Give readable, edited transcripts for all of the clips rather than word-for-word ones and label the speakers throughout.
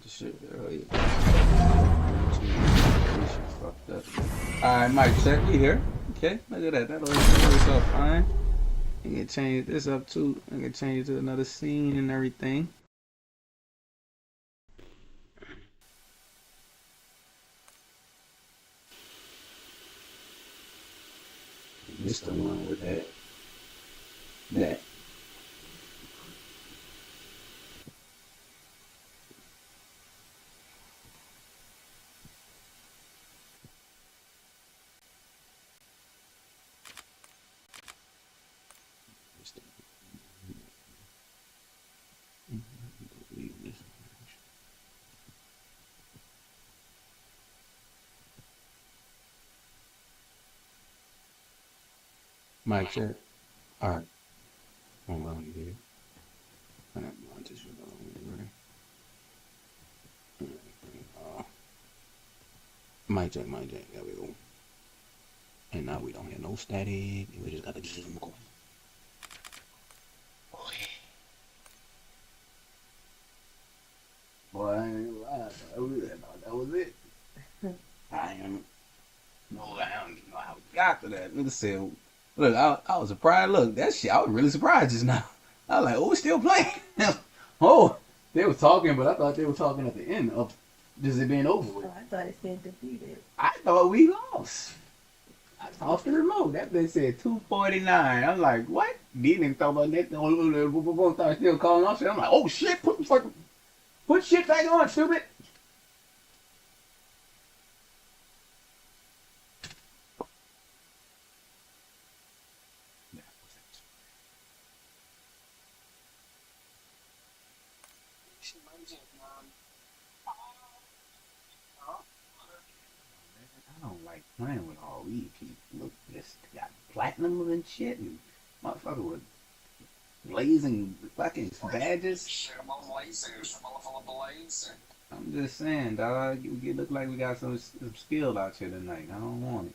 Speaker 1: the shit earlier. Fucked up. Alright, Mike, check. We here. Okay, look at that. That'll work out fine. I can change this up too. I can change it to another scene and everything. This the one with that. Mike, check. Alright. Hold on here. Mic check, mic check. There we go. And now we don't hear no static. We just got the zoom going. Boy, I ain't lying. That was it. I ain't no, I don't know how we got to that. Nigga said, look, I was surprised. Look, that shit, I was really surprised just now. I was like, oh, we still playing. Oh, they were talking, but I thought they were talking at the end of just it being over with.
Speaker 2: Oh, I thought it said defeated.
Speaker 1: I thought we lost. I off the remote. That bitch said 249. I'm like, what? Didn't talk about that. Started still calling off shit. I'm like, oh shit, put shit back on, stupid. I don't like playing with all these people. Look, this got platinum and shit, and motherfucker with blazing fucking badges. I'm just saying, dog. It look like we got some skill out here tonight. I don't want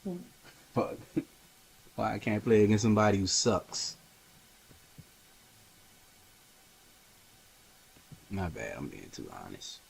Speaker 1: it. Fuck. Why I can't play against somebody who sucks? My bad. I'm being too honest.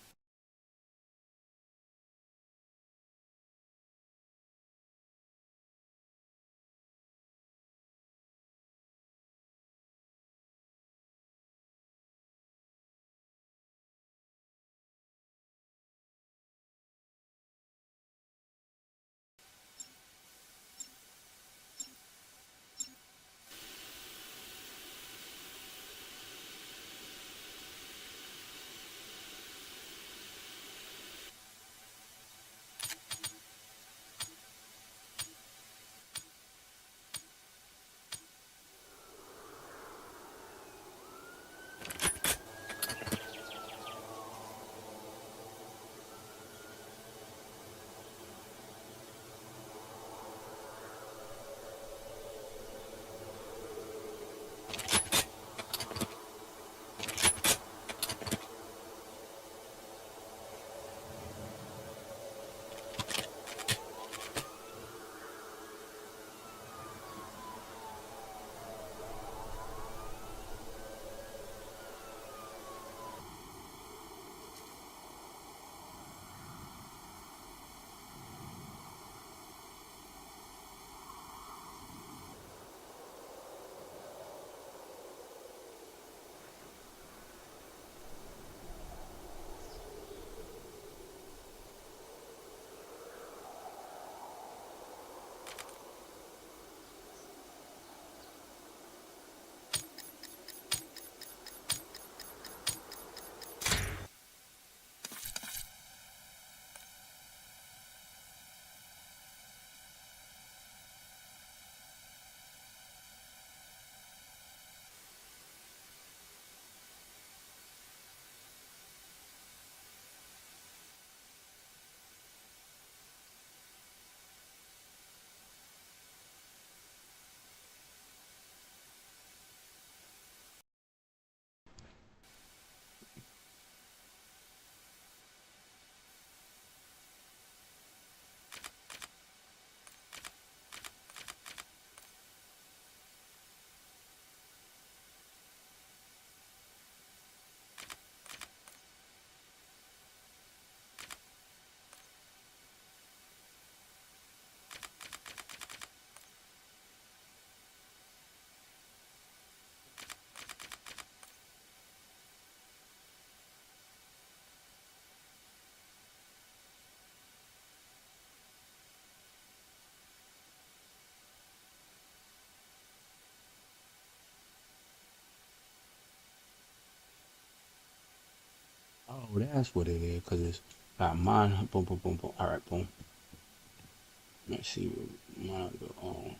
Speaker 1: Oh, that's what it is. Cause it's got mine. Boom, boom, boom, boom. All right, boom. Let's see what mine go on.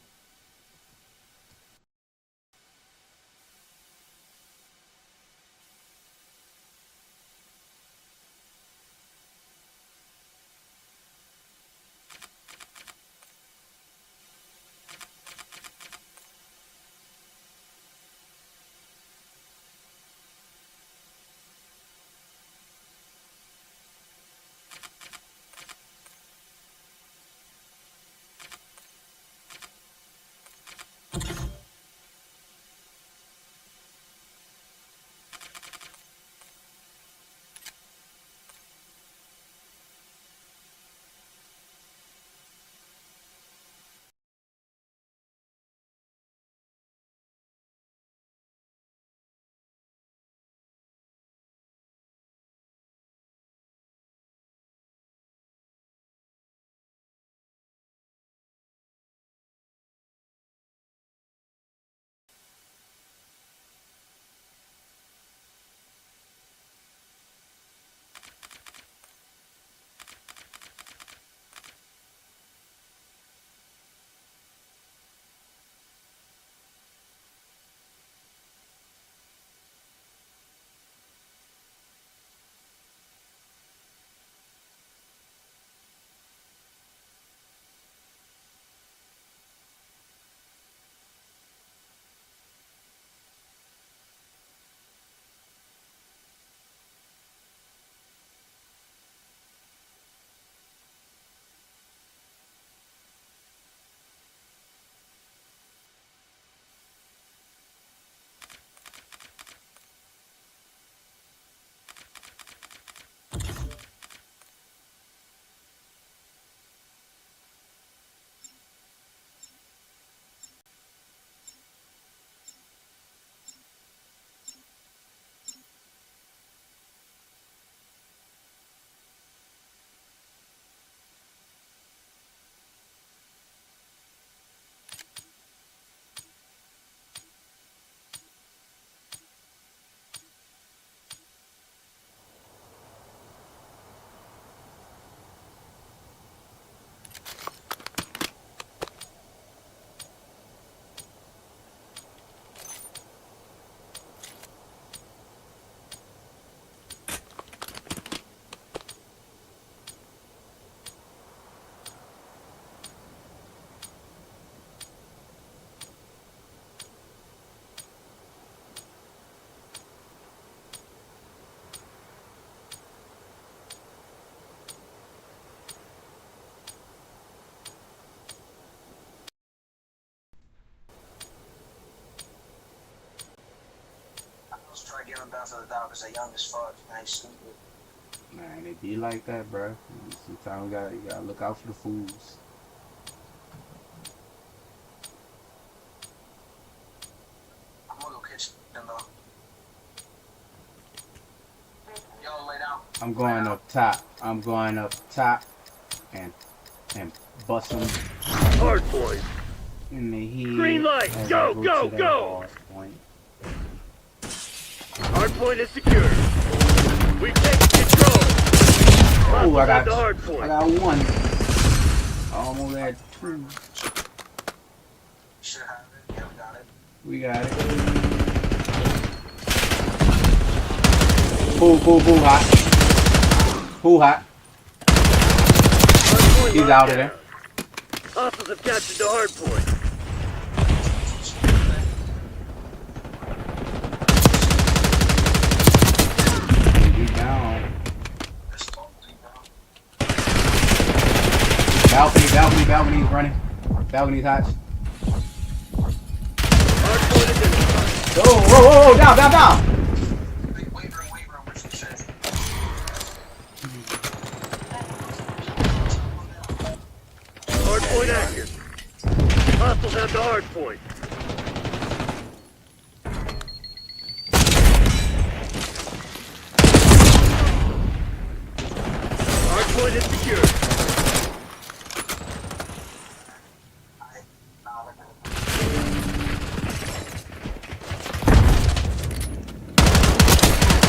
Speaker 2: Try giving back to the doctors. They young as fuck. I ain't stupid.
Speaker 1: Man, it be like that, bro. Sometimes you gotta look out for the fools.
Speaker 2: I'm gonna go kitchen though. Y'all lay down.
Speaker 1: I'm going up top. I'm going up top and bust them
Speaker 3: Hard point.
Speaker 1: in the head.
Speaker 3: Green light.
Speaker 1: As
Speaker 3: Go,
Speaker 1: I
Speaker 3: go,
Speaker 1: to that
Speaker 3: go.
Speaker 1: hard point.
Speaker 3: Hard point is secured. We've taken control.
Speaker 1: Oh, I got
Speaker 3: the hard point.
Speaker 1: I got one. I almost had two.
Speaker 2: Should have it. Yeah, we got it.
Speaker 1: We got it. Who hot? Who hot?
Speaker 3: Hard point
Speaker 1: He's
Speaker 3: locked
Speaker 1: out of
Speaker 3: down.
Speaker 1: there.
Speaker 3: Hostiles have captured the hard point.
Speaker 1: He's down.
Speaker 2: This totally down.
Speaker 1: Balcony's running. Balcony's hot.
Speaker 3: Hard point is in.
Speaker 1: Oh, down.
Speaker 2: Wait room or some shit.
Speaker 3: Hard point active. Hostiles have the hard point. Hard point is secured.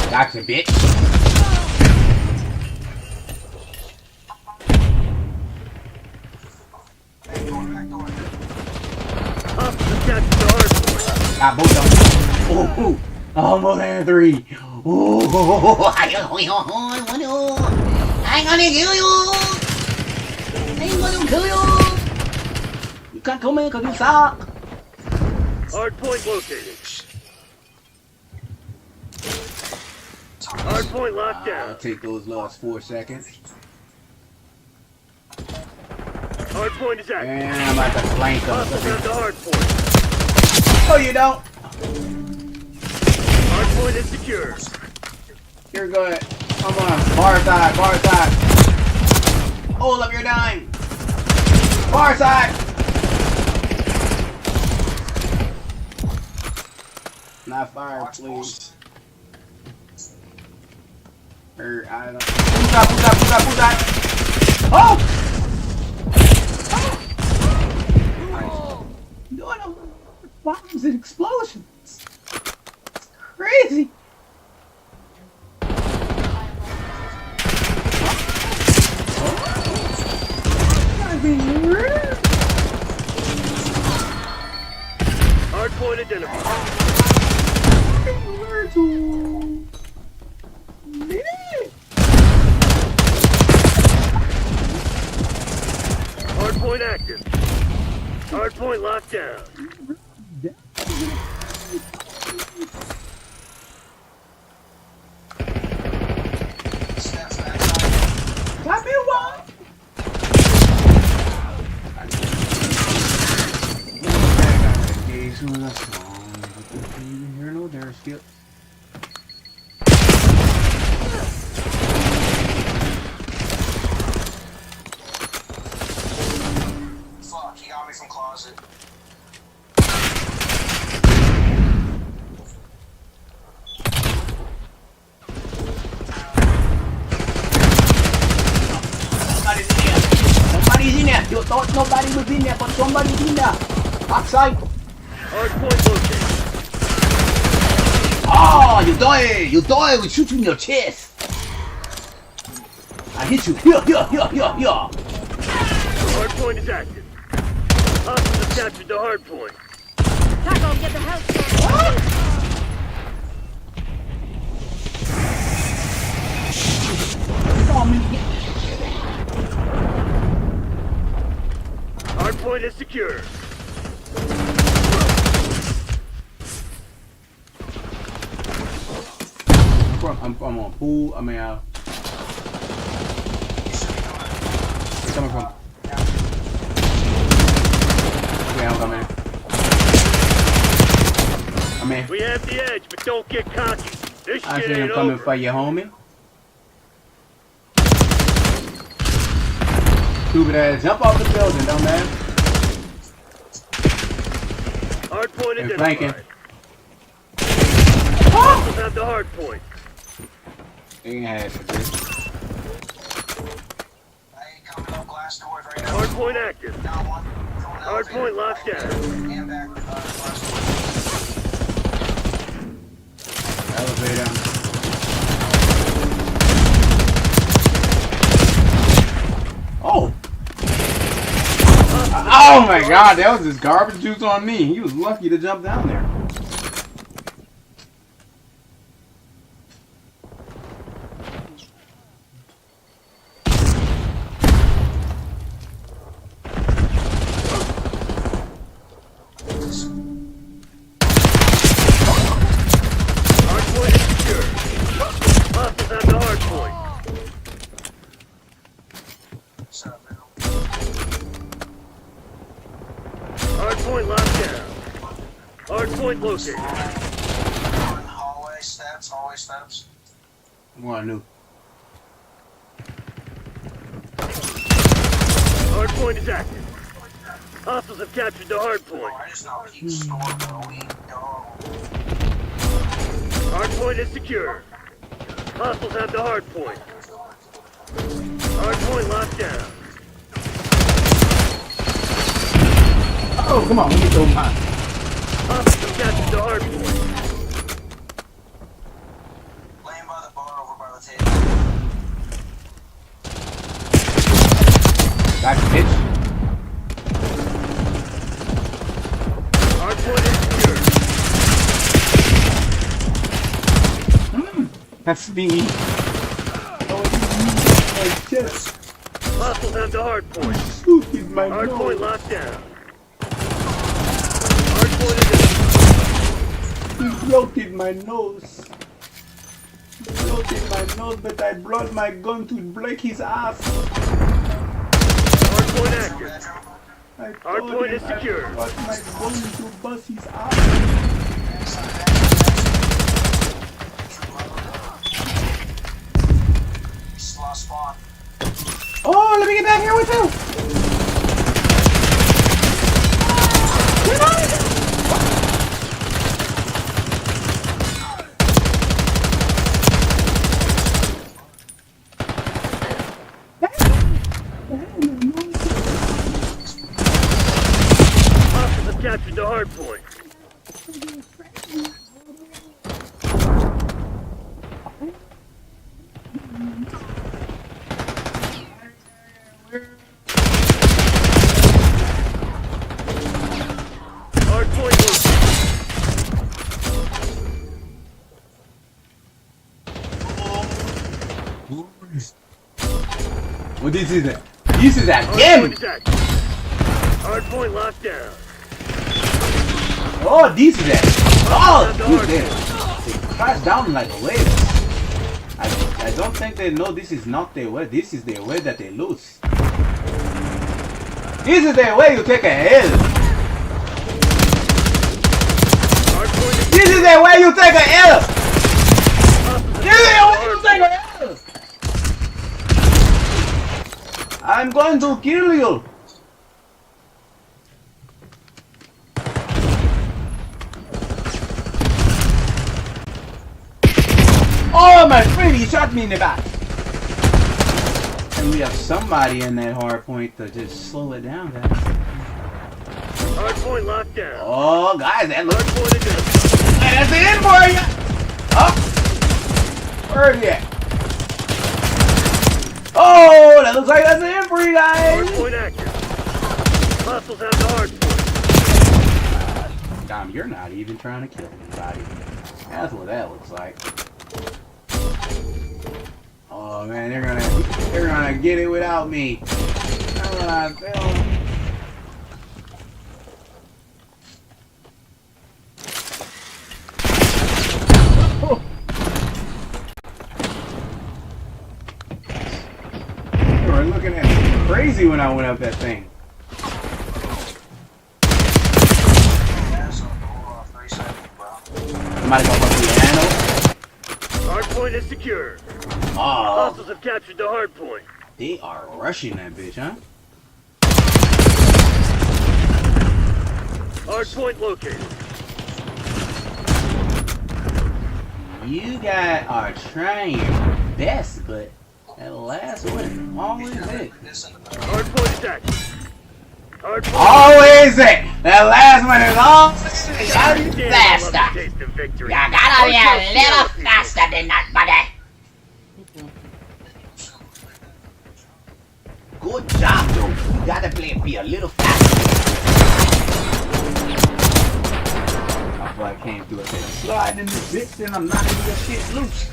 Speaker 1: Gotcha, bitch. got both of them. Ooh, almost had 3. Ooh, I ain't gonna kill you. I ain't gonna kill you. You can't come in because you suck.
Speaker 3: Hard point located. Hard point locked down.
Speaker 1: I'll take those last 4 seconds.
Speaker 3: Hard point is active.
Speaker 1: And I'm about to flank them.
Speaker 3: Hostiles have the hard point.
Speaker 1: Oh, you don't.
Speaker 3: Hard point is secure.
Speaker 1: Here, go ahead. Come on. Far side, far side. Hold up your dime. Far side. Not fire, please. Or, I don't know. Who's that? Oh! No, bombs and explosions. It's crazy.
Speaker 3: Hard point identified. Hard point active. Hard point locked down.
Speaker 2: Steps back.
Speaker 1: Clap me one. Here, no, there, skip.
Speaker 2: Fuck, he got me from closet.
Speaker 1: Somebody's in there. You thought nobody was in there, but somebody's in there. Outside.
Speaker 3: Hard point located.
Speaker 1: Oh, you die! You die! We shoot you in your chest. I hit you. Here.
Speaker 3: Hard point is active. Hostiles have captured the hard point.
Speaker 4: Taco, get the house.
Speaker 3: Hard point is secure.
Speaker 1: I'm on pool. I mean, where you coming from? Okay, I'm coming. I'm in.
Speaker 3: We have the edge, but don't get cocky. This
Speaker 1: I
Speaker 3: shit
Speaker 1: see him
Speaker 3: ain't
Speaker 1: coming
Speaker 3: over.
Speaker 1: for you, homie. Stupid ass, jump off the building, dumbass.
Speaker 3: Hard point
Speaker 1: And
Speaker 3: identified.
Speaker 1: flanking.
Speaker 3: Hostiles have the hard point.
Speaker 1: They ain't had for this.
Speaker 2: Hey, coming up glass doors right now.
Speaker 3: Hard point active.
Speaker 2: Down one.
Speaker 3: Hard point locked down.
Speaker 2: And back glass door.
Speaker 1: Elevator. Oh! Oh my god, that was just garbage juice on me. He was lucky to jump down there.
Speaker 3: Hard point is secure. Hostiles have the hard point.
Speaker 2: Set up now.
Speaker 3: Hard point locked down. Hard point located.
Speaker 2: Hallway steps.
Speaker 1: One new.
Speaker 3: Hard point is active. Hostiles have captured the hard point.
Speaker 2: I just know keep store, bro. Dog.
Speaker 3: Hard point is secure. Hostiles have the hard point. Hard point locked down.
Speaker 1: Oh, come on, let me throw mine.
Speaker 3: Hostiles have captured the hard point.
Speaker 2: Laying by the bar over by the table.
Speaker 1: Back pitch.
Speaker 3: Hard point is secure.
Speaker 1: That's me. Oh, my chest.
Speaker 3: Hostiles have the hard point.
Speaker 1: Shoot in my
Speaker 3: Hard
Speaker 1: nose.
Speaker 3: point locked down. Hard point is
Speaker 1: He floated my nose. He floated my nose, but I brought my gun to break his ass.
Speaker 3: hard point active.
Speaker 1: I
Speaker 3: Hard
Speaker 1: told
Speaker 3: point
Speaker 1: him
Speaker 3: is secure.
Speaker 1: I brought my gun to bust his ass.
Speaker 2: Lost spawn.
Speaker 1: Oh, let me get back here with you.
Speaker 3: Hostiles have captured the hard point. Hard point located.
Speaker 1: What this is that? This is that
Speaker 3: Hard
Speaker 1: game.
Speaker 3: point is active. Hard point locked down.
Speaker 1: Oh, this is that. Oh,
Speaker 3: Hostiles have the
Speaker 1: who's
Speaker 3: hard
Speaker 1: there?
Speaker 3: point.
Speaker 1: They crash down like a wave. I don't think they know this is not their way. This is their way that they lose. This is their way you take a L.
Speaker 3: Hard point is
Speaker 1: This is their way you take a L.
Speaker 3: Hostiles
Speaker 1: This is
Speaker 3: have
Speaker 1: their way you take a L. I'm going to kill you. Oh, my friend, he shot me in the back. And we have somebody in that hard point to just slow it down, guys.
Speaker 3: hard point locked down.
Speaker 1: Oh, guys, that looks...
Speaker 3: Hard point is active.
Speaker 1: Hey, that's the end for you! Oh! Where are you at? Oh, that looks like that's the end for you
Speaker 3: Hard
Speaker 1: guys!
Speaker 3: point active. Hostiles have the hard point.
Speaker 1: Dom, you're not even trying to kill anybody. That's what that looks like. Oh man, they're gonna get it without me. That's what I feel. They were looking at me crazy when I went up that thing.
Speaker 2: Yeah, so hold on 3 seconds, bro.
Speaker 1: Somebody go up the piano.
Speaker 3: Hard point is secure.
Speaker 1: Oh,
Speaker 3: Hostiles have captured the hard point.
Speaker 1: they are rushing that bitch, huh?
Speaker 3: Hard point located.
Speaker 1: You guys are trying your best, but that last one always it.
Speaker 2: This in the back.
Speaker 3: Hard point is active. Hard point.
Speaker 1: Always it. That last one is always
Speaker 3: Damn, I love the
Speaker 5: faster.
Speaker 3: taste of victory.
Speaker 5: You gotta be a little faster than that, buddy.
Speaker 1: good job, though. You gotta be a little faster. Before I came through, I said, I'm sliding in this bitch, then I'm knocking your shit loose.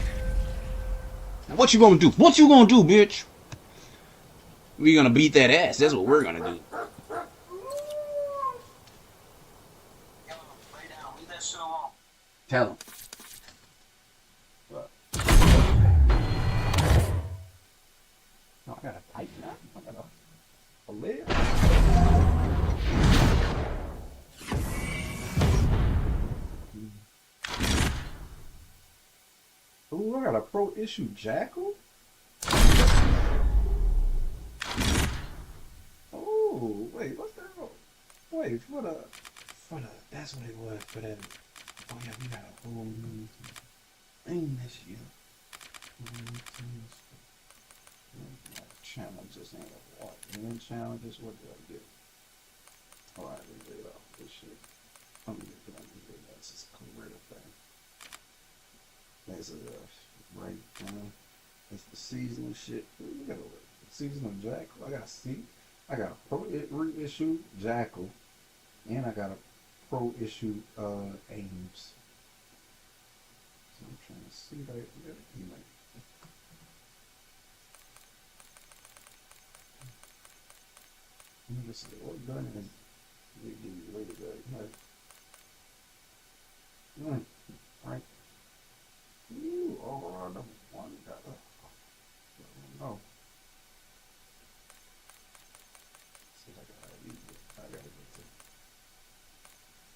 Speaker 1: Now what you gonna do? What you gonna do, bitch? We gonna beat that ass. That's what we're gonna do.
Speaker 2: Yo, lay down. Leave that shit alone.
Speaker 1: Tell him. No, I gotta tighten up. I gotta a lid. Ooh, I got a pro issue jackal. Oh, wait, what's that? Wait, for the, that's what it was for that. Oh yeah, we got a whole new thing this year. Challenges ain't what? New challenges? What did I get? Oh, I didn't get it off this shit. I'm gonna get that. That's just a career thing. That's a breakdown. That's the seasonal shit. We got a seasonal jackal. I got I got a pro reissue jackal, and I got a pro issue Ames. So I'm trying to see that. Let me just see what gun is. Really good. Right. You over on the one got no. See, I gotta get to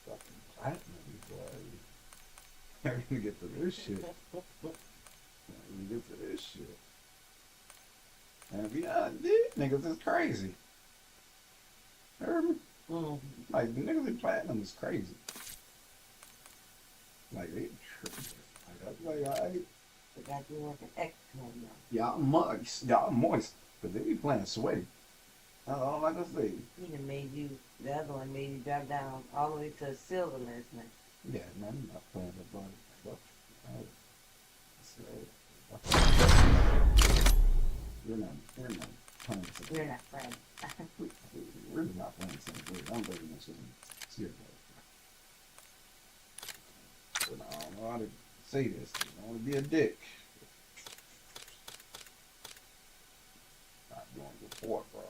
Speaker 1: fucking platinum before I gotta get to this shit. I get to this shit. And beyond these niggas is crazy. Heard me? Like the niggas in platinum is crazy. Like they tripping. Like that's like I
Speaker 6: Forgot you want an extra one now.
Speaker 1: y'all moist, but they be playing sweaty. That's all I can say.
Speaker 6: He done made you, the other one made you drop down all the way to silver last night.
Speaker 1: Yeah, man, I'm not playing the body stuff. We're not playing some.
Speaker 6: We're not friends.
Speaker 1: We're really not playing some. I'm taking this one serious. But I don't know how to say this. I don't want to be a dick. Not doing report, bro.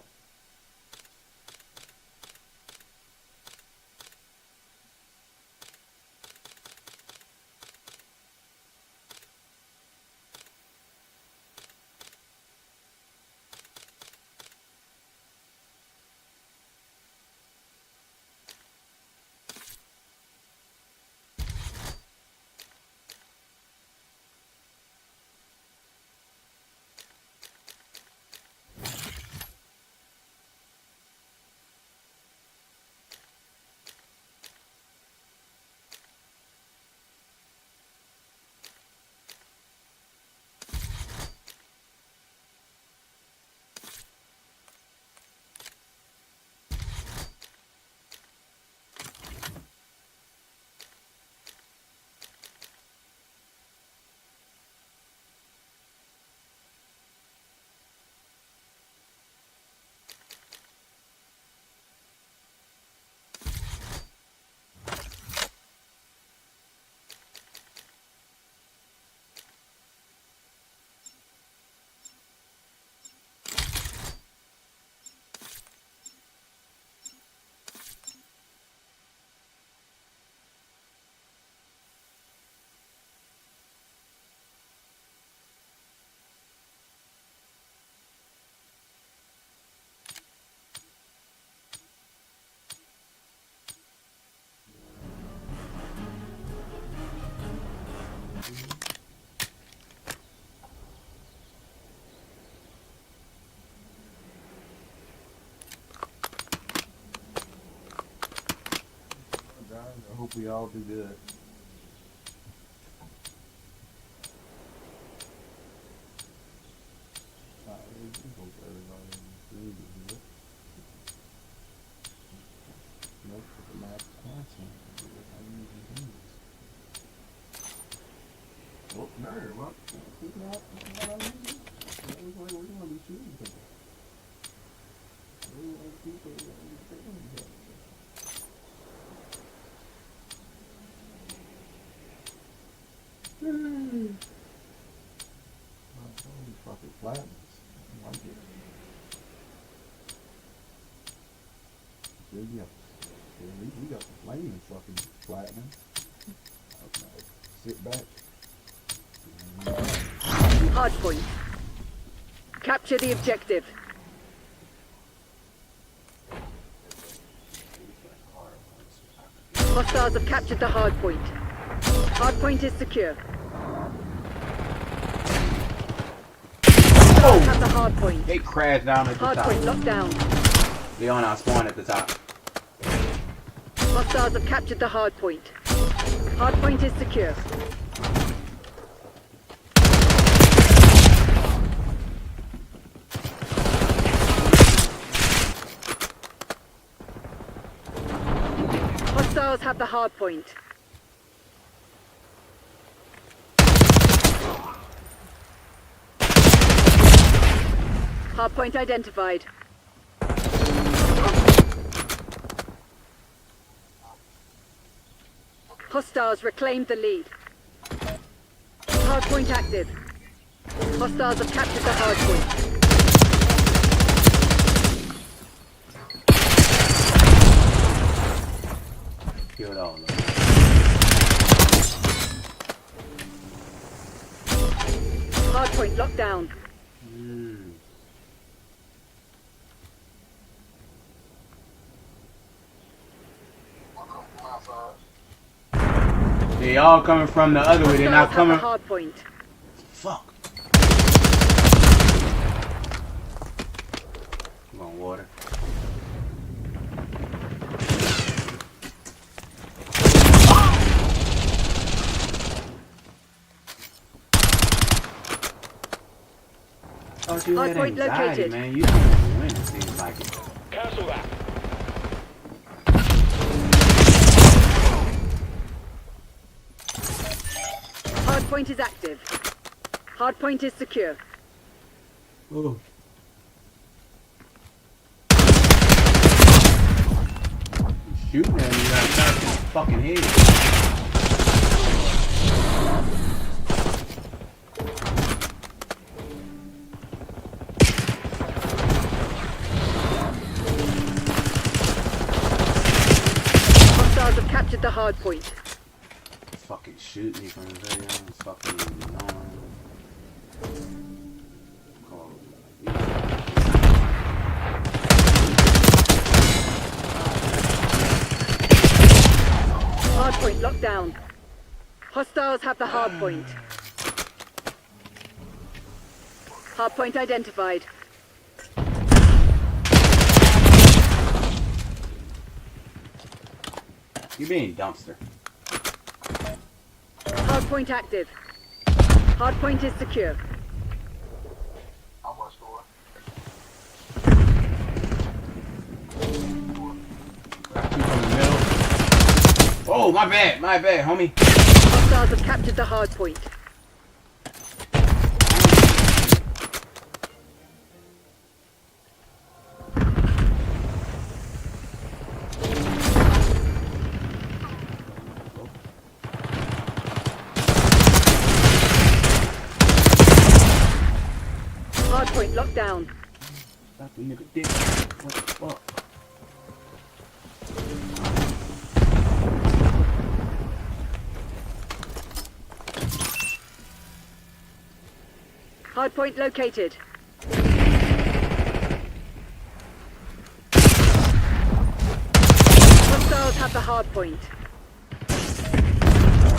Speaker 1: I hope we all do good. I hope everybody do good. Nope, the map content. Oh, there, what? Keep out. We're gonna be shooting people. We're gonna keep it. Fucking flatness. I like it. Yeah. We got the flaming fucking flattening. Okay. Sit back.
Speaker 4: Hardpoint. Capture the objective. Hostiles have captured the hardpoint. Hardpoint is secure. Hostiles have the hardpoint.
Speaker 1: They crashed down at the top.
Speaker 4: Hardpoint locked down.
Speaker 1: They on our spawn at the top.
Speaker 4: Hostiles have captured the hardpoint. Hardpoint is secure. Hostiles have the hardpoint. Hardpoint identified. Hostiles reclaimed the lead. Hardpoint active. Hostiles have captured the hardpoint.
Speaker 1: Killed all of them.
Speaker 4: Hardpoint locked down.
Speaker 1: They all coming from the other way. They're not coming.
Speaker 4: Hard point.
Speaker 1: Fuck. Come on, water. Oh, you had
Speaker 4: Hardpoint
Speaker 1: anxiety,
Speaker 4: located.
Speaker 1: man. You don't win, it seems like it.
Speaker 3: Cancel that.
Speaker 4: Hardpoint is active. Hardpoint is secure.
Speaker 1: Ooh. Shooting at me right now, his fucking head.
Speaker 4: Hostiles have captured the hardpoint.
Speaker 1: Fucking shoot me from the very end. It's fucking annoying.
Speaker 4: Hardpoint locked down. Hostiles have the hardpoint. Hardpoint identified.
Speaker 1: You're being dumpster.
Speaker 4: Hardpoint active. Hardpoint is secure.
Speaker 1: Oh, my bad, homie.
Speaker 4: Hostiles have captured the hardpoint. Hardpoint locked down.
Speaker 1: Stop the nigga dick. What the fuck?
Speaker 4: Hardpoint located. Hostiles have the hardpoint.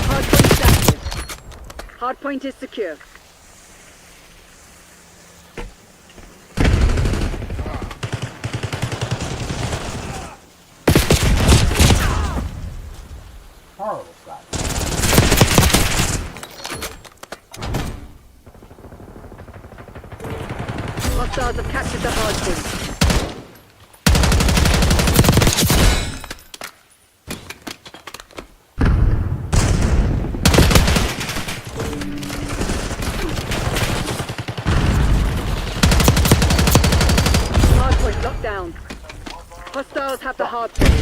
Speaker 4: Hardpoint is active. Hardpoint is secure.
Speaker 1: Horrible shot.
Speaker 4: Hostiles have captured the hardpoint. Hardpoint locked down. Hostiles have the hardpoint.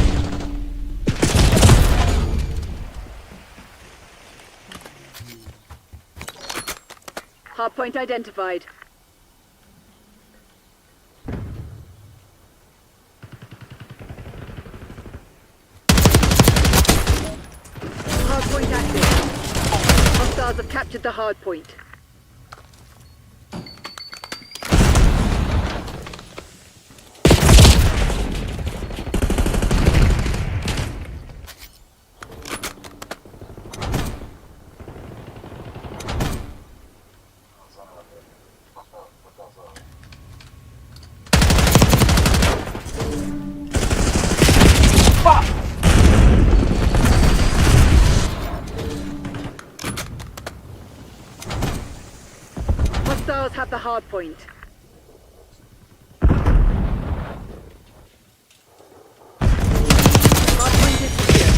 Speaker 4: Hardpoint identified. Hardpoint active. Hostiles have captured the hardpoint. Hostiles have the hardpoint. Hardpoint is secure.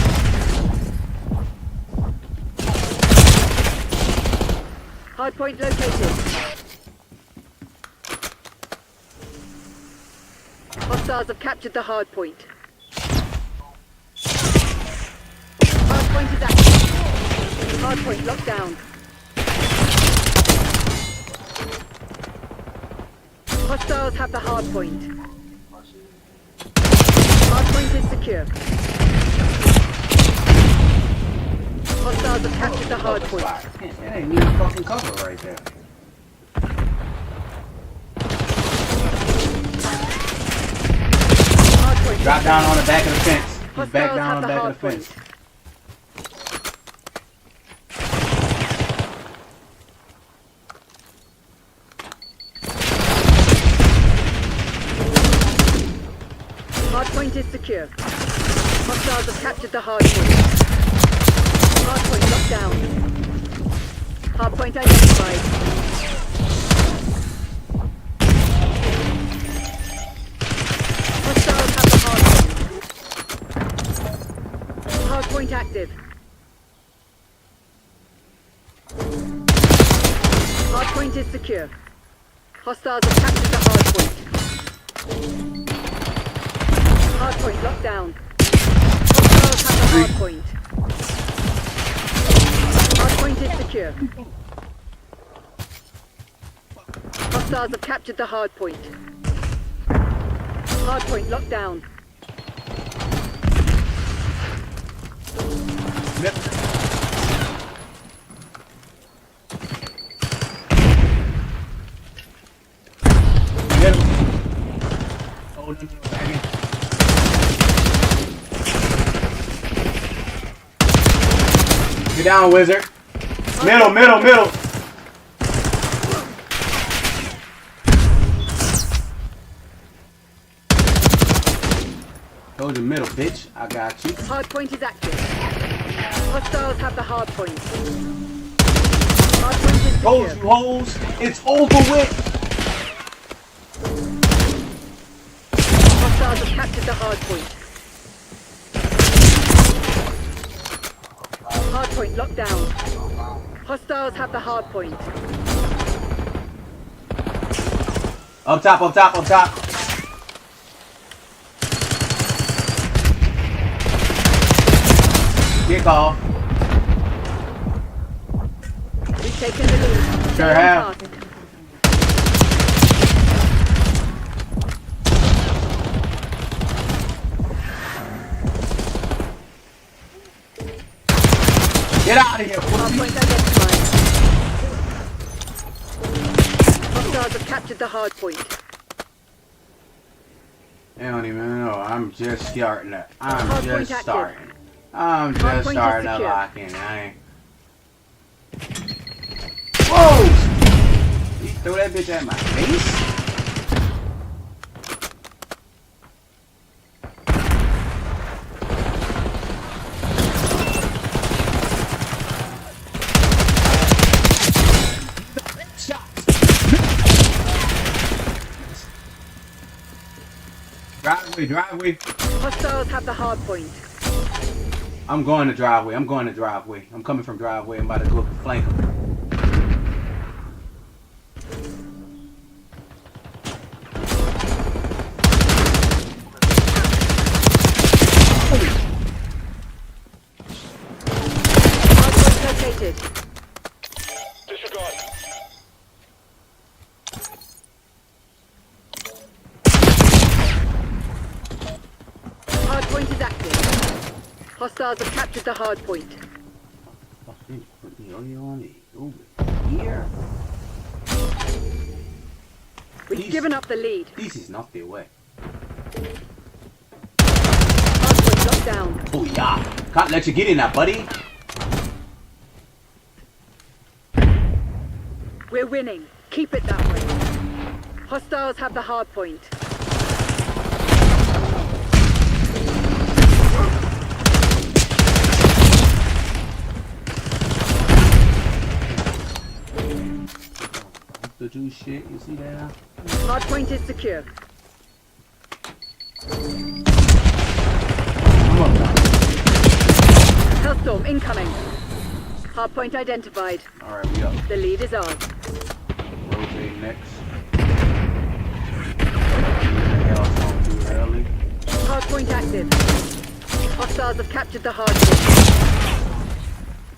Speaker 4: Hardpoint located. Hostiles have captured the hardpoint. Hardpoint is active. Hardpoint locked down. Hostiles have the hard point. Hard point is secure. Hostiles have captured the hard point.
Speaker 1: That ain't even fucking cover right there.
Speaker 4: Hard point.
Speaker 1: Drop down on the back of the fence. He's
Speaker 4: Hostiles
Speaker 1: back down
Speaker 4: have
Speaker 1: on the
Speaker 4: the
Speaker 1: back
Speaker 4: hard
Speaker 1: of the
Speaker 4: point.
Speaker 1: fence.
Speaker 4: Hard point is secure. Hostiles have captured the hard point. Hard point locked down. Hard point identified. Hostiles have the hard point. Hard point active. Hard point is secure. Hostiles have captured the hard point. Hard point locked down. Hostiles have the hard point. Hard point is secure. Hostiles have captured the hard point. Hard point locked down.
Speaker 1: Yep. Get him. Oh, no, back in. Get down, wizard. Middle, middle, middle. Go to middle, bitch. I got you.
Speaker 4: Hard point is active. Hostiles have the hard point. Hard point is
Speaker 1: Hoes,
Speaker 4: secure.
Speaker 1: you hoes. It's over with.
Speaker 4: Hostiles have captured the hard point. Hard point locked down. Hostiles have the hard point.
Speaker 1: Up top, up top, up top. Get call.
Speaker 4: We've taken the lead.
Speaker 1: Sure
Speaker 4: Stay on
Speaker 1: have.
Speaker 4: task.
Speaker 1: Get out of here.
Speaker 4: Hard point identified. Hostiles have captured the hard point.
Speaker 1: I don't even know. I'm just starting to. I'm
Speaker 4: Hard
Speaker 1: just
Speaker 4: point active.
Speaker 1: starting. I'm
Speaker 4: Hard
Speaker 1: just
Speaker 4: point is
Speaker 1: starting to
Speaker 4: secure.
Speaker 1: lock in. I ain't. Whoa! You throw that bitch at my face? Driveway, driveway.
Speaker 4: Hostiles have the hard point.
Speaker 1: I'm going to driveway. I'm going to driveway. I'm coming from driveway. I'm about to go flank him.
Speaker 4: Hard point located.
Speaker 3: Disregard.
Speaker 4: Hard point is active. Hostiles have captured the hard point.
Speaker 1: Put me on it. Over here.
Speaker 4: We've
Speaker 1: These-
Speaker 4: given up the lead.
Speaker 1: This is not the way.
Speaker 4: Hard point locked down.
Speaker 1: Oh yeah. Can't let you get in there, buddy.
Speaker 4: We're winning. Keep it that way. Hostiles have the hard point.
Speaker 1: To do shit, you see that?
Speaker 4: Hard point is secure.
Speaker 1: I'm up now.
Speaker 4: Hellstorm incoming. Hard point identified.
Speaker 1: Alright, we up.
Speaker 4: The lead is ours.
Speaker 1: Rotate next. Hell, it's going too early.
Speaker 4: Hard point active. Hostiles have captured the hard point.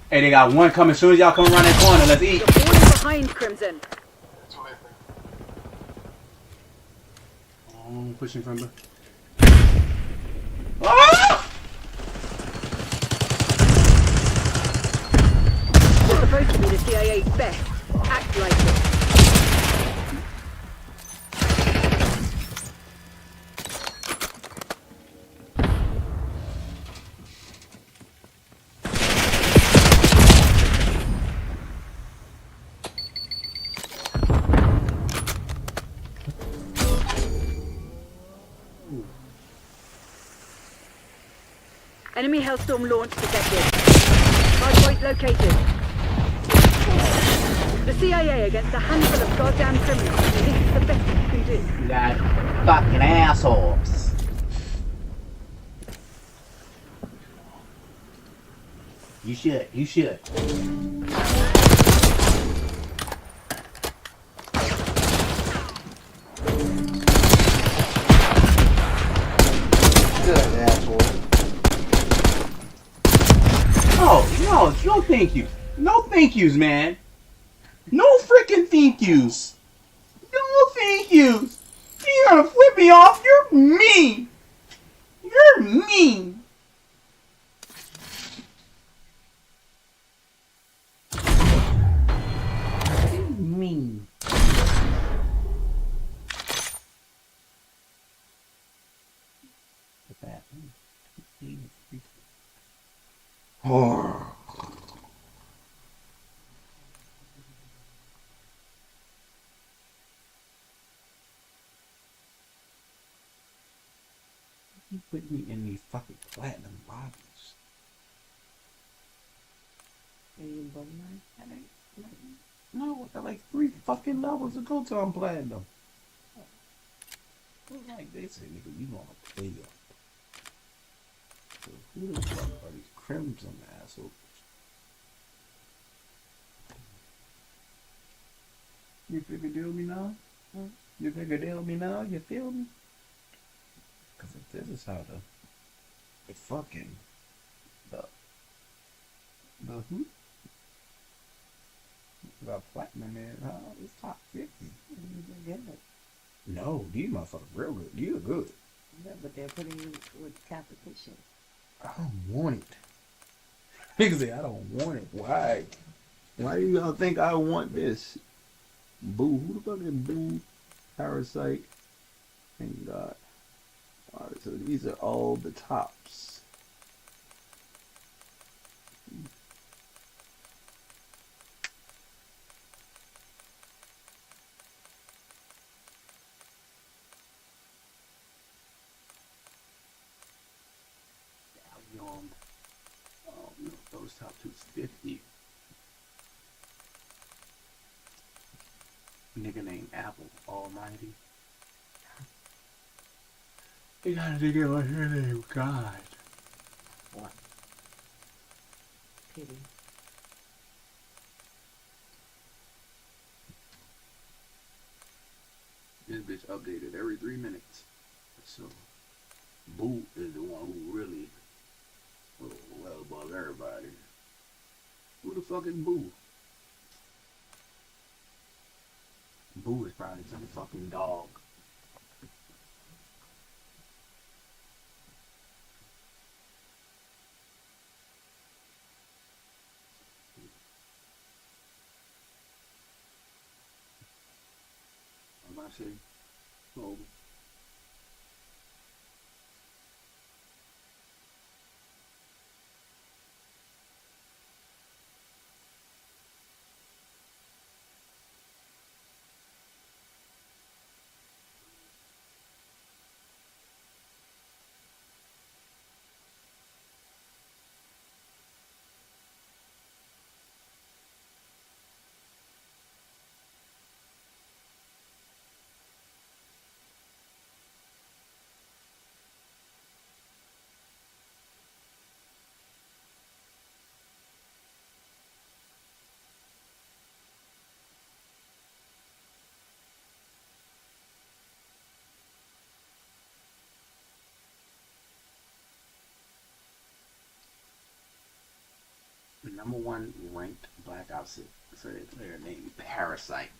Speaker 1: Hey, they got one coming as soon as y'all come around that corner. Let's eat.
Speaker 4: You're falling behind, Crimson.
Speaker 1: pushing from the. Ah!
Speaker 4: You're supposed to be the CIA's best. Act like it. Enemy Hellstorm launched detected. Hardpoint located. The CIA against a handful of goddamn criminals. You think it's the best you can do?
Speaker 5: You got fucking assholes. You should. You should.
Speaker 1: Good asshole. No, no thank you. No thank yous, man. No freaking thank yous. No thank yous. You're gonna flip me off. You're mean. You're mean. You're mean. Look at that. Oh. You put me in these fucking platinum lobbies.
Speaker 6: Are you in bottom line?
Speaker 1: No, I got like 3 fucking levels to go to on platinum. Like they say, nigga, you gonna play up. So who the fuck are these crimson assholes? You figure deal me now? You figure deal me now? You feel me? Cause if this is how the fucking the platinum is, it's top 50.
Speaker 6: Yeah,
Speaker 1: No, these motherfuckers real good. These are good.
Speaker 6: but they're putting you with competition.
Speaker 1: I don't want it. Niggas say I don't want it. Why? Why do y'all think I want this? Boo. Who the fuck is Boo? Parasite. Thank God. Alright, so these are all the tops. Oh no, those top 250. Nigga named Apple Almighty. You got a nigga like her name God.
Speaker 6: What? Pity.
Speaker 1: This bitch updated every 3 minutes. So Boo is the one who really well above everybody. Who the fuck is Boo? Boo is probably some fucking dog. I'm about to say, oh. The number 1 ranked Black Ops player named Parasite.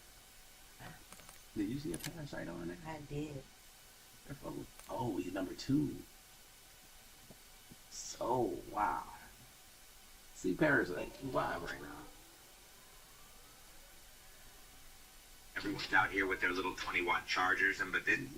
Speaker 1: Did you see a Parasite on it?
Speaker 6: I did.
Speaker 1: Oh, he's number 2. So, wow. See, Paris ain't live right now.
Speaker 7: Everyone's out here with their little 20-watt chargers, but then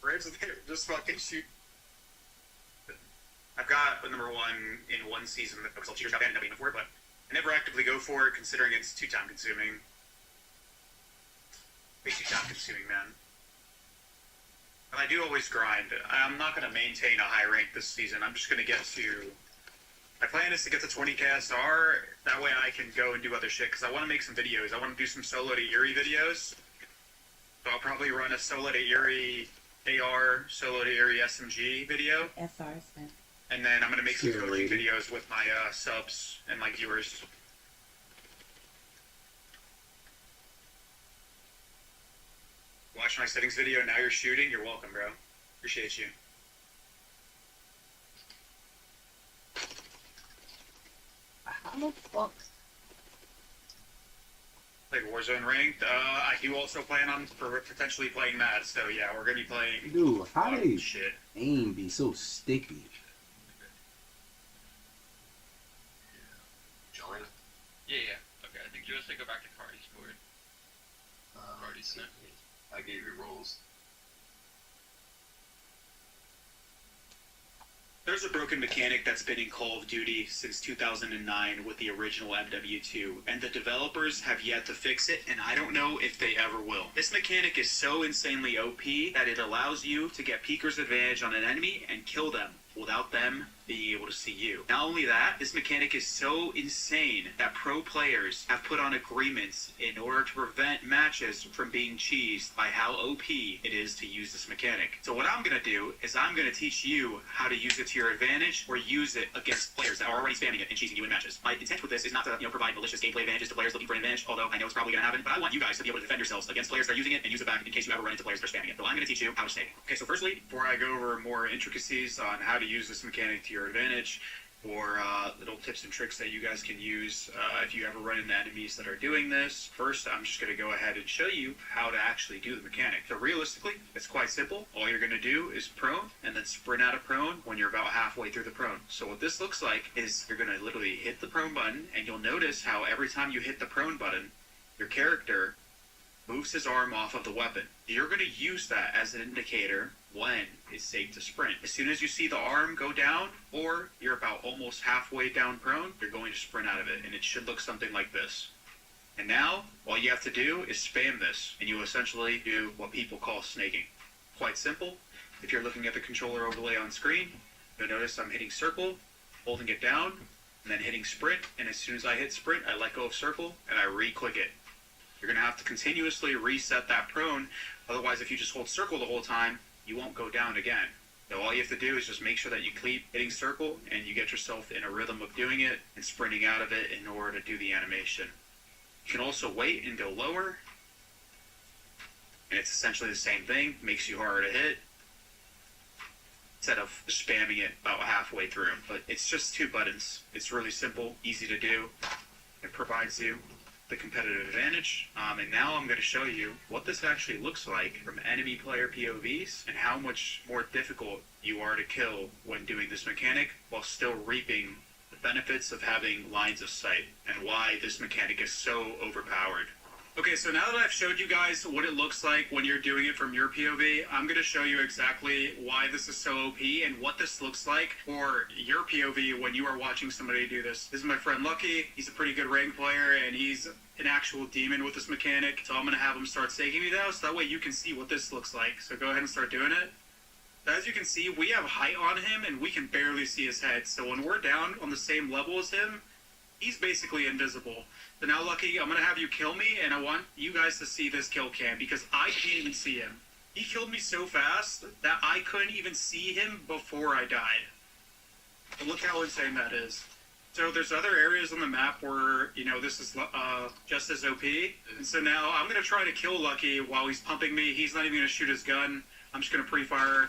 Speaker 8: Braves are there, just fucking shoot. I've got number 1 in one season that Pixel Cheaters got banned and for it, but I never actively go for it considering it's too time consuming. Way too time consuming, man. But I do always grind. I'm not going to maintain a high rank this season. I'm just going to get to... My plan is to get to 20 KSR. That way I can go and do other shit, because I want to make some videos. I want to do some solo to Yuri videos. So I'll probably run a solo to Yuri AR, solo to Yuri SMG video.
Speaker 6: SR Smith.
Speaker 8: And then I'm going to make some coaching videos with my subs and my viewers. Watch my settings video, now you're shooting. You're welcome, bro. Appreciate you.
Speaker 1: How the fuck?
Speaker 8: Like Warzone ranked. I do also plan on potentially playing that. So yeah, we're gonna be playing.
Speaker 1: Dude, how did
Speaker 8: shit
Speaker 1: aim be so sticky?
Speaker 7: join.
Speaker 9: Yeah. Okay, I think you just go back to Cardi's board. Cardi's in it.
Speaker 7: I gave you rolls.
Speaker 8: There's a broken mechanic that's been in Call of Duty since 2009 with the original MW2, and the developers have yet to fix it, and I don't know if they ever will. This mechanic is so insanely OP that it allows you to get Peeker's advantage on an enemy and kill them without them being able to see you. Not only that, this mechanic is so insane that pro players have put on agreements in order to prevent matches from being cheesed by how OP it is to use this mechanic. So what I'm going to do is I'm going to teach you how to use it to your advantage or use it against players that are already spamming it and cheesing you in matches. My intent with this is not to provide malicious gameplay advantages to players looking for an advantage, although I know it's probably going to happen, but I want you guys to be able to defend yourselves against players that are using it and use it back in case you ever run into players that are spamming it. So I'm going to teach you how to snake. Okay, so firstly, before I go over more intricacies on how to use this mechanic to your advantage, or little tips and tricks that you guys can use if you ever run into enemies that are doing this. First, I'm just going to go ahead and show you how to actually do the mechanic. So realistically, it's quite simple. All you're going to do is prone, and then sprint out of prone when you're about halfway through the prone. So what this looks like is you're going to literally hit the prone button, and you'll notice how every time you hit the prone button, your character moves his arm off of the weapon. You're going to use that as an indicator when it's safe to sprint. As soon as you see the arm go down, or you're about almost halfway down prone, you're going to sprint out of it, and it should look something like this. And now, all you have to do is spam this, and you essentially do what people call snaking. Quite simple. If you're looking at the controller overlay on screen, you'll notice I'm hitting circle, holding it down, and then hitting sprint, and as soon as I hit sprint, I let go of circle, and I re-click it. You're going to have to continuously reset that prone, otherwise if you just hold circle the whole time, you won't go down again. So all you have to do is just make sure that you keep hitting circle and you get yourself in a rhythm of doing it and sprinting out of it in order to do the animation. You can also wait and go lower, and it's essentially the same thing, makes you harder to hit, instead of spamming it about halfway through. But it's just 2 buttons. It's really simple, easy to do. It provides you the competitive advantage, and now I'm going to show you what this actually looks like from enemy player POVs and how much more difficult you are to kill when doing this mechanic while still reaping the benefits of having lines of sight and why this mechanic is so overpowered. Okay, so now that I've showed you guys what it looks like when you're doing it from your POV, I'm going to show you exactly why this is so OP and what this looks like for your POV when you are watching somebody do this. This is my friend Lucky. He's a pretty good rank player, and he's an actual demon with this mechanic. So I'm going to have him start staking me now, so that way you can see what this looks like. So go ahead and start doing it. As you can see, we have height on him, and we can barely see his head. So when we're down on the same level as him, he's basically invisible. So now, Lucky, I'm going to have you kill me, and I want you guys to see this kill cam, because I can't even see him. He killed me so fast that I couldn't even see him before I died. But look how insane that is. So there's other areas on the map where, this is just as OP. And so now I'm going to try to kill Lucky while he's pumping me. He's not even going to shoot his gun. I'm just going to pre-fire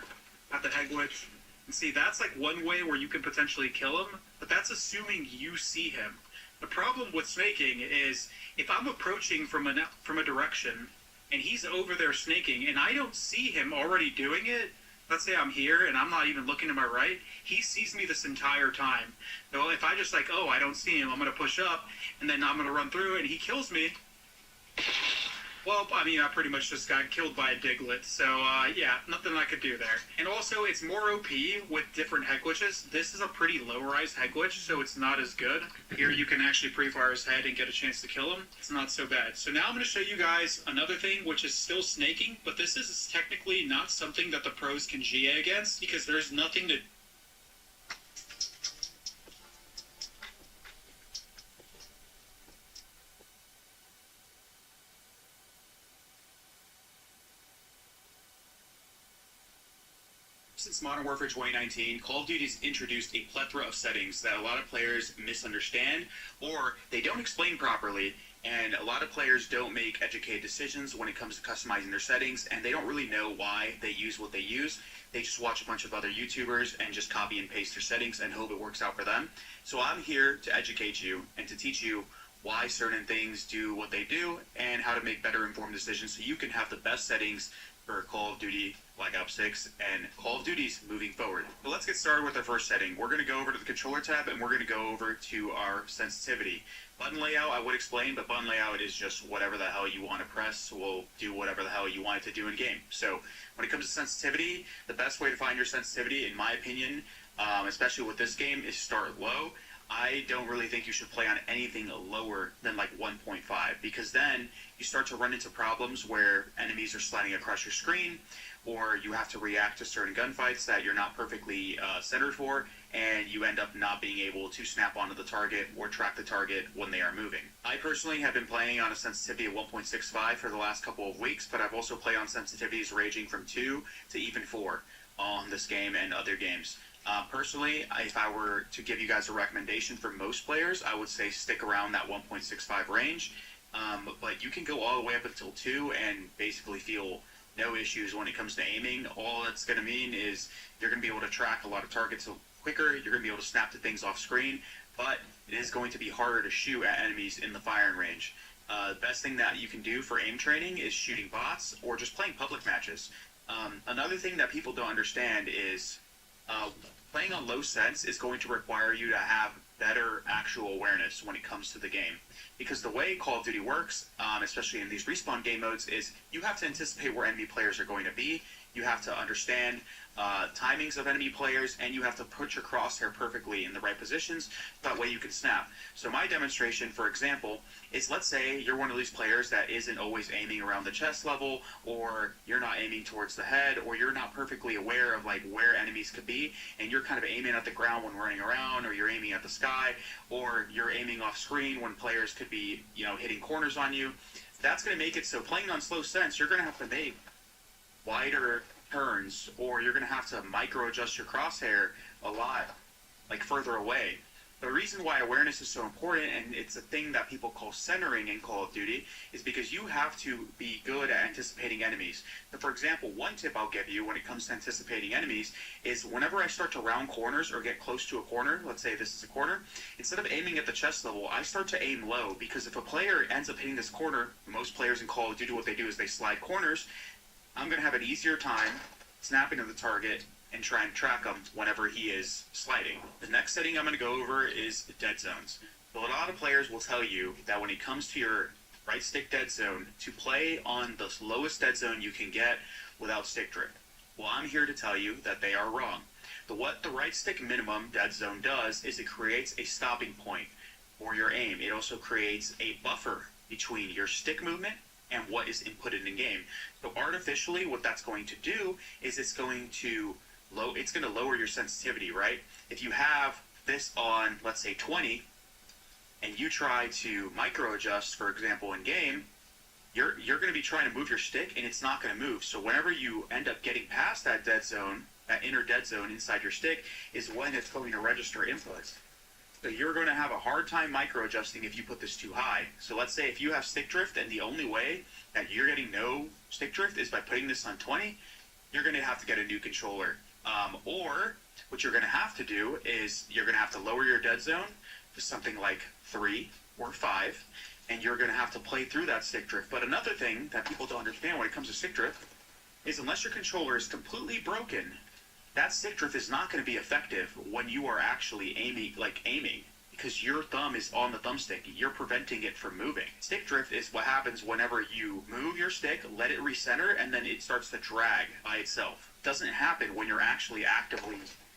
Speaker 8: at the head glitch. And see, that's like one way where you can potentially kill him, but that's assuming you see him. The problem with snaking is if I'm approaching from a direction and he's over there snaking and I don't see him already doing it, let's say I'm here and I'm not even looking to my right, he sees me this entire time. So if I just like, oh, I don't see him, I'm going to push up and then I'm going to run through and he kills me. Well, I mean, I pretty much just got killed by a Diglett, so yeah, nothing I could do there. And also, it's more OP with different head glitches. This is a pretty low-rise head glitch, so it's not as good. Here you can actually pre-fire his head and get a chance to kill him. It's not so bad. So now I'm going to show you guys another thing, which is still snaking, but this is technically not something that the pros can GA against, because there's nothing to... Since Modern Warfare 2019, Call of Duty's introduced a plethora of settings that a lot of players misunderstand or they don't explain properly, and a lot of players don't make educated decisions when it comes to customizing their settings, and they don't really know why they use what they use. They just watch a bunch of other YouTubers and just copy and paste their settings and hope it works out for them. So I'm here to educate you and to teach you why certain things do what they do and how to make better informed decisions so you can have the best settings for Call of Duty, Black Ops 6, and Call of Duty's moving forward. But let's get started with our first setting. We're going to go over to the controller tab and we're going to go over to our sensitivity. Button layout I would explain, but button layout is just whatever the hell you want to press will do whatever the hell you want it to do in game. So when it comes to sensitivity, the best way to find your sensitivity, in my opinion, especially with this game, is start low. I don't really think you should play on anything lower than like 1.5, because then you start to run into problems where enemies are sliding across your screen, or you have to react to certain gunfights that you're not perfectly centered for, and you end up not being able to snap onto the target or track the target when they are moving. I personally have been playing on a sensitivity of 1.65 for the last couple of weeks, but I've also played on sensitivities ranging from 2 to even 4 on this game and other games. Personally, if I were to give you guys a recommendation for most players, I would say stick around that 1.65 range. But you can go all the way up until 2 and basically feel no issues when it comes to aiming. All that's going to mean is you're going to be able to track a lot of targets quicker, you're going to be able to snap the things off screen, but it is going to be harder to shoot at enemies in the firing range. The best thing that you can do for aim training is shooting bots or just playing public matches. Another thing that people don't understand is playing on low sense is going to require you to have better actual awareness when it comes to the game. Because the way Call of Duty works, especially in these respawn game modes, is you have to anticipate where enemy players are going to be, you have to understand timings of enemy players, and you have to put your crosshair perfectly in the right positions, that way you can snap. So my demonstration, for example, is let's say you're one of these players that isn't always aiming around the chest level, or you're not aiming towards the head, or you're not perfectly aware of like where enemies could be, and you're kind of aiming at the ground when running around, or you're aiming at the sky, or you're aiming off screen when players could be, you know, hitting corners on you. That's going to make it so playing on slow sense, you're going to have to make wider turns, or you're going to have to micro adjust your crosshair a lot, like further away. The reason why awareness is so important, and it's a thing that people call centering in Call of Duty, is because you have to be good at anticipating enemies. So for example, one tip I'll give you when it comes to anticipating enemies is whenever I start to round corners or get close to a corner, let's say this is a corner, instead of aiming at the chest level, I start to aim low, because if a player ends up hitting this corner, most players in Call of Duty, what they do is they slide corners, I'm going to have an easier time snapping to the target and trying to track him whenever he is sliding. The next setting I'm going to go over is dead zones. So a lot of players will tell you that when it comes to your right stick dead zone, to play on the lowest dead zone you can get without stick drift. Well, I'm here to tell you that they are wrong. What the right stick minimum dead zone does is it creates a stopping point for your aim. It also creates a buffer between your stick movement and what is inputted in game. So artificially, what that's going to do is it's going to lower your sensitivity, right? If you have this on, let's say 20, and you try to micro adjust, for example, in game, you're going to be trying to move your stick and it's not going to move. So whenever you end up getting past that dead zone, that inner dead zone inside your stick, is when it's going to register inputs. So you're going to have a hard time micro adjusting if you put this too high. So let's say if you have stick drift and the only way that you're getting no stick drift is by putting this on 20, you're going to have to get a new controller. Or what you're going to have to do is you're going to have to lower your dead zone to something like 3 or 5, and you're going to have to play through that stick drift. But another thing that people don't understand when it comes to stick drift is unless your controller is completely broken, that stick drift is not going to be effective when you are actually aiming, because your thumb is on the thumbstick. You're preventing it from moving. Stick drift is what happens whenever you move your stick, let it recenter, and then it starts to drag by itself. It doesn't happen when you're actually actively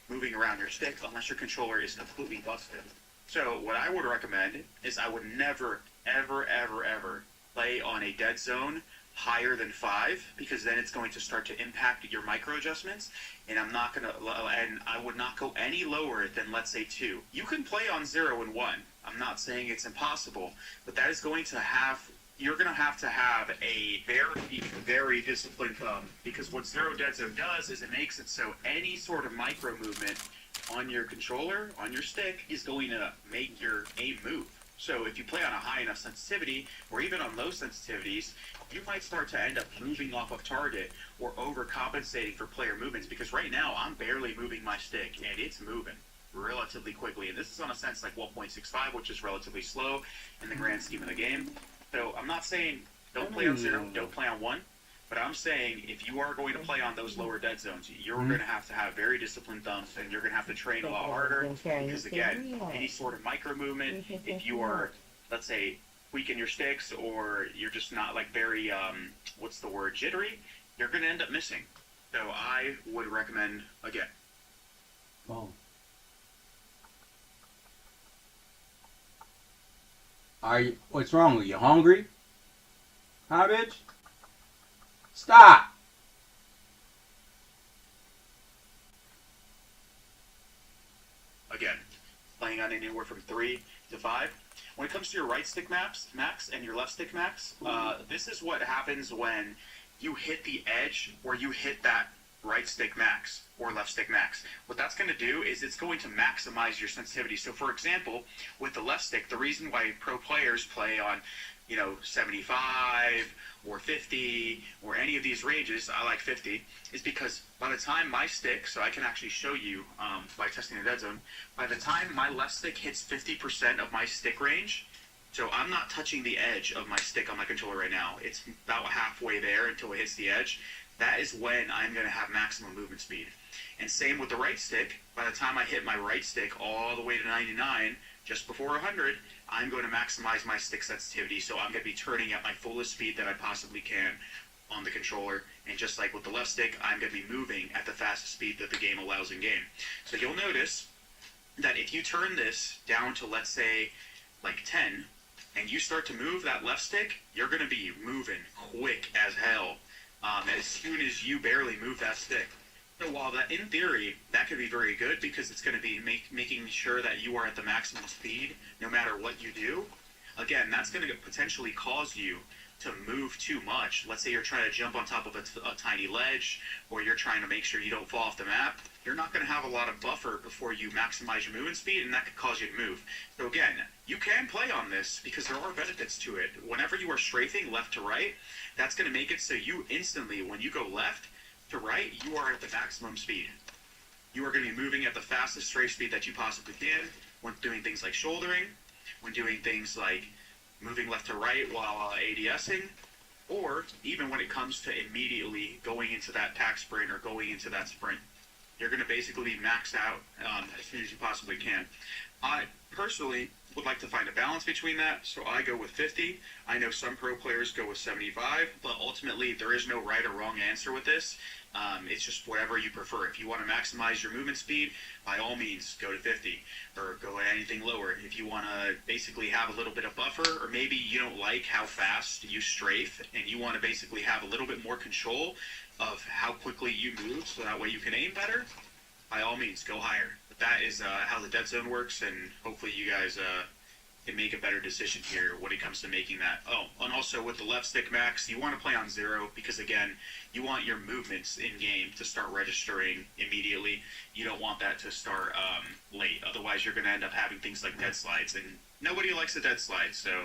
Speaker 8: moving around your stick unless your controller is completely busted. So what I would recommend is I would never, ever, ever, ever play on a dead zone higher than 5, because then it's going to start to impact your micro adjustments, and I would not go any lower than, let's say, 2. You can play on 0 and 1. I'm not saying it's impossible, but that is going to have, you're going to have a very, very disciplined thumb, because what 0 dead zone does is it makes it so any sort of micro movement on your controller, on your stick, is going to make your aim move. So if you play on a high enough sensitivity, or even on low sensitivities, you might start to end up moving off of target or overcompensating for player movements, because right now I'm barely moving my stick and it's moving relatively quickly. And this is on a sense like 1.65, which is relatively slow in the grand scheme of the game. So I'm not saying don't play on 0, don't play on 1, but I'm saying if you are going to play on those lower dead zones, you're going to have very disciplined thumbs, and you're going to have to train a lot harder, because again, any sort of micro movement, if you are, let's say, tweaking your sticks, or you're just not like very, jittery, you're going to end up missing. So I would recommend, again.
Speaker 1: Oh. What's wrong with you? Hungry? Huh, bitch? Stop!
Speaker 8: Again, playing on anywhere from 3 to 5. When it comes to your right stick max and your left stick max, this is what happens when you hit the edge, or you hit that right stick max or left stick max. What that's going to do is it's going to maximize your sensitivity. So for example, with the left stick, the reason why pro players play on 75 or 50 or any of these ranges, I like 50, is because by the time my stick, so I can actually show you by testing the dead zone, by the time my left stick hits 50% of my stick range, so I'm not touching the edge of my stick on my controller right now, it's about halfway there until it hits the edge, that is when I'm going to have maximum movement speed. And same with the right stick, by the time I hit my right stick all the way to 99, just before 100, I'm going to maximize my stick sensitivity, so I'm going to be turning at my fullest speed that I possibly can on the controller. And just like with the left stick, I'm going to be moving at the fastest speed that the game allows in game. So you'll notice that if you turn this down to, let's say, like 10, and you start to move that left stick, you're going to be moving quick as hell as soon as you barely move that stick. So while that, in theory, that could be very good, because it's going to be making sure that you are at the maximum speed no matter what you do, again, that's going to potentially cause you to move too much. Let's say you're trying to jump on top of a tiny ledge, or you're trying to make sure you don't fall off the map. You're not going to have a lot of buffer before you maximize your movement speed, and that could cause you to move. So again, you can play on this because there are benefits to it. Whenever you are strafing left to right, that's going to make it so you instantly, when you go left to right, you are at the maximum speed. You are going to be moving at the fastest strafe speed that you possibly can when doing things like shouldering, when doing things like moving left to right while ADSing, or even when it comes to immediately going into that tack sprint or going into that sprint. You're going to basically be maxed out as soon as you possibly can. I personally would like to find a balance between that, so I go with 50. I know some pro players go with 75, but ultimately there is no right or wrong answer with this. It's just whatever you prefer. If you want to maximize your movement speed, by all means, go to 50, or go at anything lower. If you want to basically have a little bit of buffer, or maybe you don't like how fast you strafe, and you want to basically have a little bit more control of how quickly you move, so that way you can aim better, by all means, go higher. But that is how the dead zone works, and hopefully you guys can make a better decision here when it comes to making that. Oh, and also with the left stick max, you want to play on 0, because again, you want your movements in game to start registering immediately. You don't want that to start late, otherwise you're going to end up having things like dead slides, and nobody likes a dead slide. So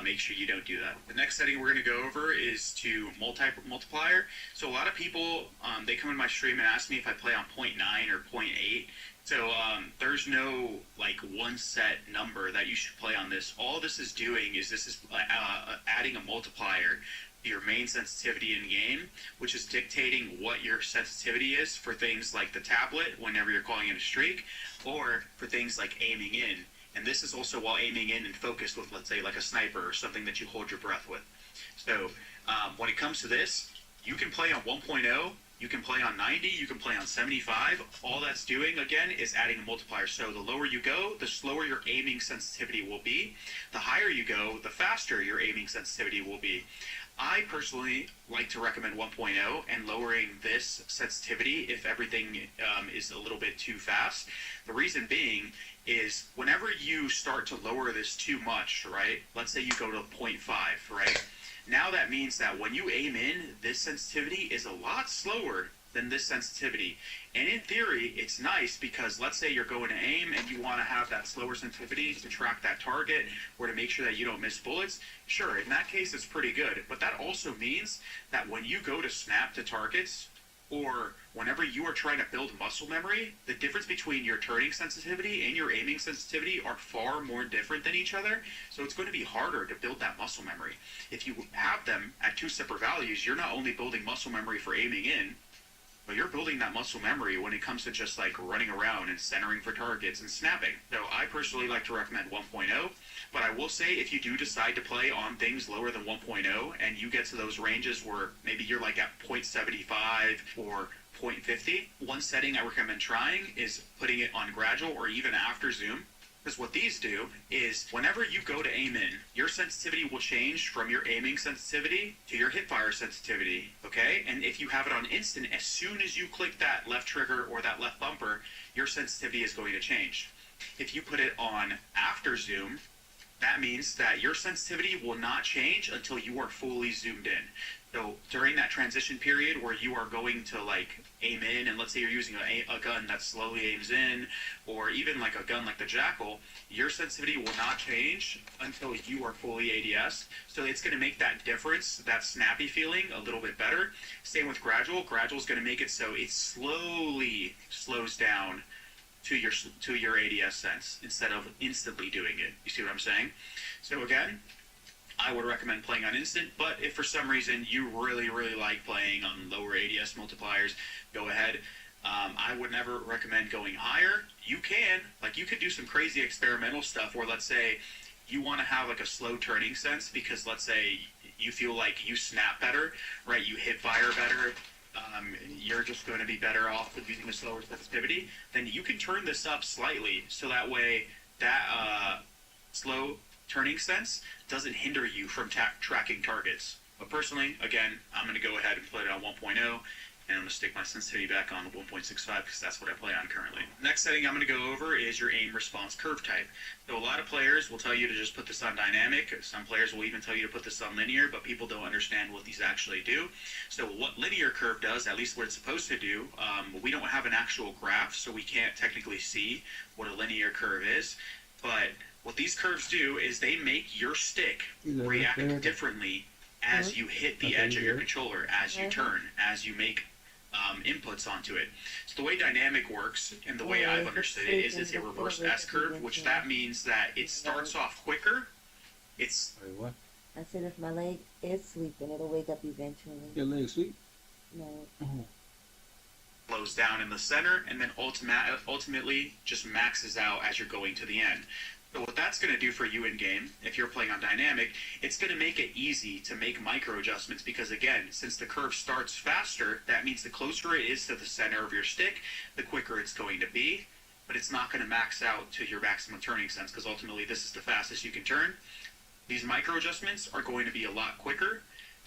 Speaker 8: Make sure you don't do that. The next setting we're going to go over is to multiplier. So a lot of people, they come in my stream and ask me if I play on 0.9 or 0.8. So there's no like one set number that you should play on this. All this is doing is adding a multiplier to your main sensitivity in game, which is dictating what your sensitivity is for things like the tablet whenever you're calling in a streak, or for things like aiming in. And this is also while aiming in and focused with, let's say, like a sniper or something that you hold your breath with. So when it comes to this, you can play on 1.0, you can play on 90, you can play on 75. All that's doing, again, is adding a multiplier. So the lower you go, the slower your aiming sensitivity will be. The higher you go, the faster your aiming sensitivity will be. I personally like to recommend 1.0 and lowering this sensitivity if everything is a little bit too fast. The reason being is whenever you start to lower this too much, right? Let's say you go to 0.5, right? Now that means that when you aim in, this sensitivity is a lot slower than this sensitivity. And in theory, it's nice because let's say you're going to aim and you want to have that slower sensitivity to track that target or to make sure that you don't miss bullets. Sure, in that case, it's pretty good. But that also means that when you go to snap to targets, or whenever you are trying to build muscle memory, the difference between your turning sensitivity and your aiming sensitivity are far more different than each other. So it's going to be harder to build that muscle memory. If you have them at two separate values, you're not only building muscle memory for aiming in, but you're building that muscle memory when it comes to just like running around and centering for targets and snapping. So I personally like to recommend 1.0, but I will say if you do decide to play on things lower than 1.0 and you get to those ranges where maybe you're like at 0.75 or 0.50, one setting I recommend trying is putting it on gradual or even after zoom. Because what these do is whenever you go to aim in, your sensitivity will change from your aiming sensitivity to your hipfire sensitivity, okay? And if you have it on instant, as soon as you click that left trigger or that left bumper, your sensitivity is going to change. If you put it on after zoom, that means that your sensitivity will not change until you are fully zoomed in. So during that transition period where you are going to like aim in, and let's say you're using a gun that slowly aims in, or even like a gun like the Jackal, your sensitivity will not change until you are fully ADS. So it's going to make that difference, that snappy feeling, a little bit better. Same with gradual. Gradual is going to make it so it slowly slows down to your ADS sense instead of instantly doing it. You see what I'm saying? So again, I would recommend playing on instant, but if for some reason you really, really like playing on lower ADS multipliers, go ahead. I would never recommend going higher. You can, like you could do some crazy experimental stuff where let's say you want to have like a slow turning sense because let's say you feel like you snap better, right? You hit fire better. You're just going to be better off with using a slower sensitivity, then you can turn this up slightly so that way that slow turning sense doesn't hinder you from tracking targets. But personally, again, I'm going to go ahead and put it on 1.0, and I'm going to stick my sensitivity back on 1.65 because that's what I play on currently. Next setting I'm going to go over is your aim response curve type. So a lot of players will tell you to just put this on dynamic. Some players will even tell you to put this on linear, but people don't understand what these actually do. So what linear curve does, at least what it's supposed to do, we don't have an actual graph, so we can't technically see what a linear curve is. But what these curves do is they make your stick react differently as you hit the edge of your controller, as you turn, as you make inputs onto it. So the way dynamic works, and the way I've understood it, is it's a reverse S-curve, which that means that it starts off quicker. It's...
Speaker 1: Wait, what?
Speaker 6: I said if my leg is sleeping, it'll wake up eventually.
Speaker 1: Your leg sweet?
Speaker 6: No.
Speaker 8: slows down in the center, and then ultimately just maxes out as you're going to the end. So what that's going to do for you in game, if you're playing on dynamic, it's going to make it easy to make micro adjustments because again, since the curve starts faster, that means the closer it is to the center of your stick, the quicker it's going to be, but it's not going to max out to your maximum turning sense because ultimately this is the fastest you can turn. These micro adjustments are going to be a lot quicker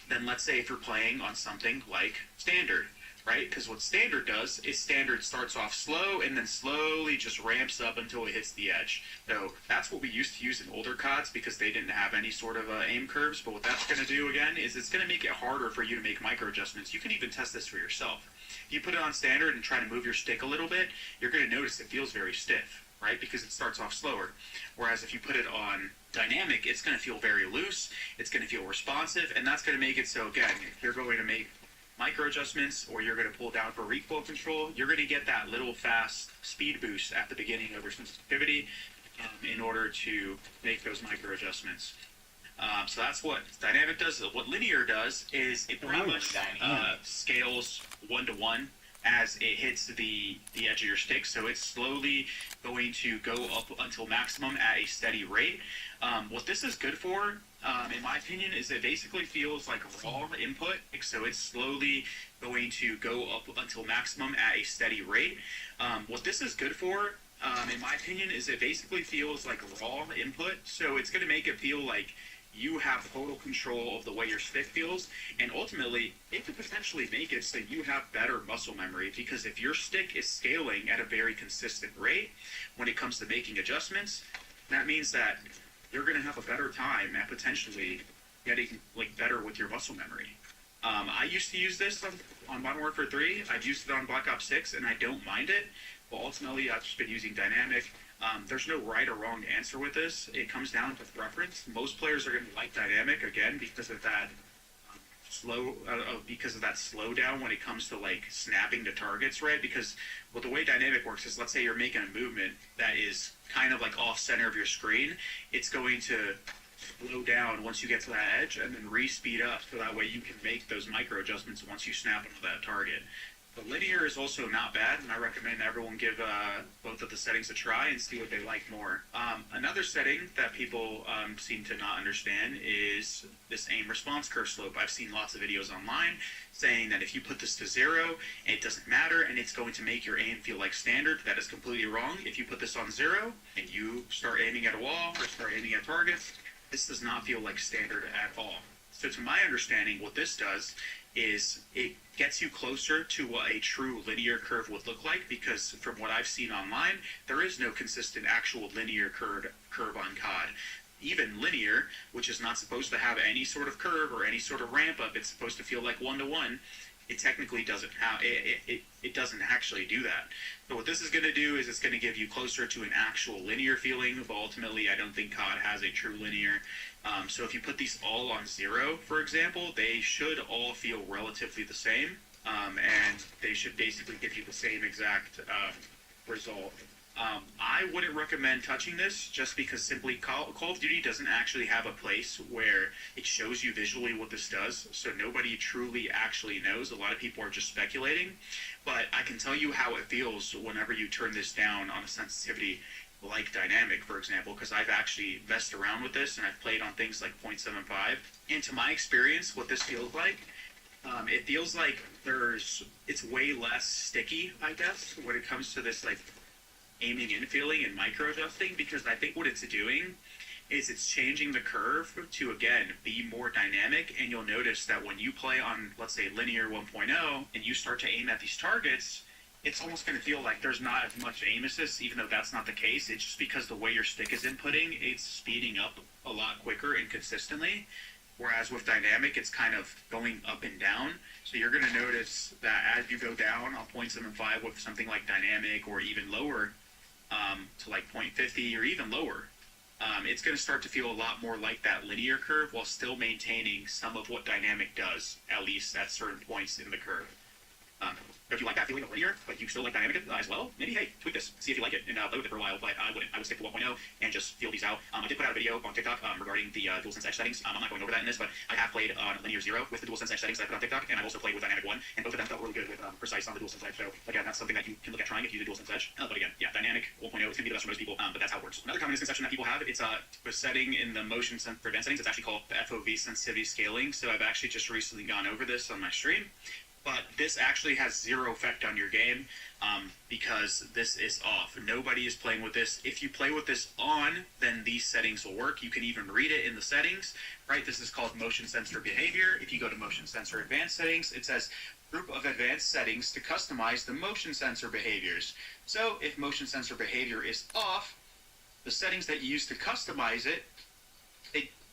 Speaker 8: than, let's say, if you're playing on something like standard, right? Because what standard does is standard starts off slow and then slowly just ramps up until it hits the edge. So that's what we used to use in older CODs because they didn't have any sort of aim curves. But what that's going to do again is it's going to make it harder for you to make micro adjustments. You can even test this for yourself. If you put it on standard and try to move your stick a little bit, you're going to notice it feels very stiff, right? Because it starts off slower. Whereas if you put it on dynamic, it's going to feel very loose, it's going to feel responsive, and that's going to make it so, again, if you're going to make micro adjustments or you're going to pull down for recoil control, you're going to get that little fast speed boost at the beginning of your sensitivity in order to make those micro adjustments. So that's what dynamic does. What linear does is it pretty much scales 1-to-1 as it hits the edge of your stick. So it's slowly going to go up until maximum at a steady rate. What this is good for, in my opinion, is it basically feels like raw input. So it's slowly going to go up until maximum at a steady rate. What this is good for, in my opinion, is it basically feels like raw input. So it's going to make it feel like you have total control of the way your stick feels, and ultimately it could potentially make it so you have better muscle memory, because if your stick is scaling at a very consistent rate when it comes to making adjustments, that means that you're going to have a better time at potentially getting like better with your muscle memory. I used to use this on Modern Warfare 3, I've used it on Black Ops 6, and I don't mind it, but ultimately I've just been using dynamic. There's no right or wrong answer with this. It comes down to preference. Most players are going to like dynamic, again, because of that slowdown when it comes to like snapping to targets, right? Because the way dynamic works is, let's say you're making a movement that is kind of like off center of your screen, it's going to slow down once you get to that edge and then re-speed up, so that way you can make those micro adjustments once you snap into that target. But linear is also not bad, and I recommend everyone give both of the settings a try and see what they like more. Another setting that people seem to not understand is this aim response curve slope. I've seen lots of videos online saying that if you put this to 0, it doesn't matter and it's going to make your aim feel like standard. That is completely wrong. If you put this on 0 and you start aiming at a wall or start aiming at targets, this does not feel like standard at all. So to my understanding, what this does is it gets you closer to what a true linear curve would look like, because from what I've seen online, there is no consistent actual linear curve on COD. Even linear, which is not supposed to have any sort of curve or any sort of ramp up, it's supposed to feel like 1-to-1, it technically doesn't have, it doesn't actually do that. So what this is going to do is it's going to give you closer to an actual linear feeling, but ultimately I don't think COD has a true linear. So if you put these all on 0, for example, they should all feel relatively the same, and they should basically give you the same exact result. I wouldn't recommend touching this, just because simply Call of Duty doesn't actually have a place where it shows you visually what this does, so nobody truly actually knows. A lot of people are just speculating, but I can tell you how it feels whenever you turn this down on a sensitivity like dynamic, for example, because I've actually messed around with this and I've played on things like 0.75, and to my experience, what this feels like, it feels like it's way less sticky, I guess, when it comes to this like aiming in feeling and micro adjusting, because I think what it's doing is it's changing the curve to, again, be more dynamic. And you'll notice that when you play on, let's say, linear 1.0 and you start to aim at these targets, it's almost going to feel like there's not as much aim assist, even though that's not the case. It's just because the way your stick is inputting, it's speeding up a lot quicker and consistently. Whereas with dynamic, it's kind of going up and down. So you're going to notice that as you go down on 0.75 with something like dynamic, or even lower to like 0.50 or even lower, it's going to start to feel a lot more like that linear curve, while still maintaining some of what dynamic does, at least at certain points in the curve. If you like that feeling of linear, but you still like dynamic as well, maybe, hey, tweak this, see if you like it, and play with it for a while. But I wouldn't. I would stick to 1.0 and just feel these out. I did put out a video on TikTok regarding the DualSense Edge settings. I'm not going over that in this, but I have played on linear 0 with the DualSense Edge settings that I put on TikTok, and I've also played with dynamic 1, and both of them felt really good with precise on the DualSense Edge. So again, that's something that you can look at trying if you use the DualSense Edge. But again, yeah, dynamic 1.0 is going to be the best for most people, but that's how it works. Another common misconception that people have, it's a setting in the motion for advanced settings. It's actually called FOV sensitivity scaling. So I've actually just recently gone over this on my stream. But this actually has zero effect on your game because this is off. Nobody is playing with this. If you play with this on, then these settings will work. You can even read it in the settings, right? This is called motion sensor behavior. If you go to motion sensor advanced settings, it says group of advanced settings to customize the motion sensor behaviors. So if motion sensor behavior is off, the settings that you use to customize it,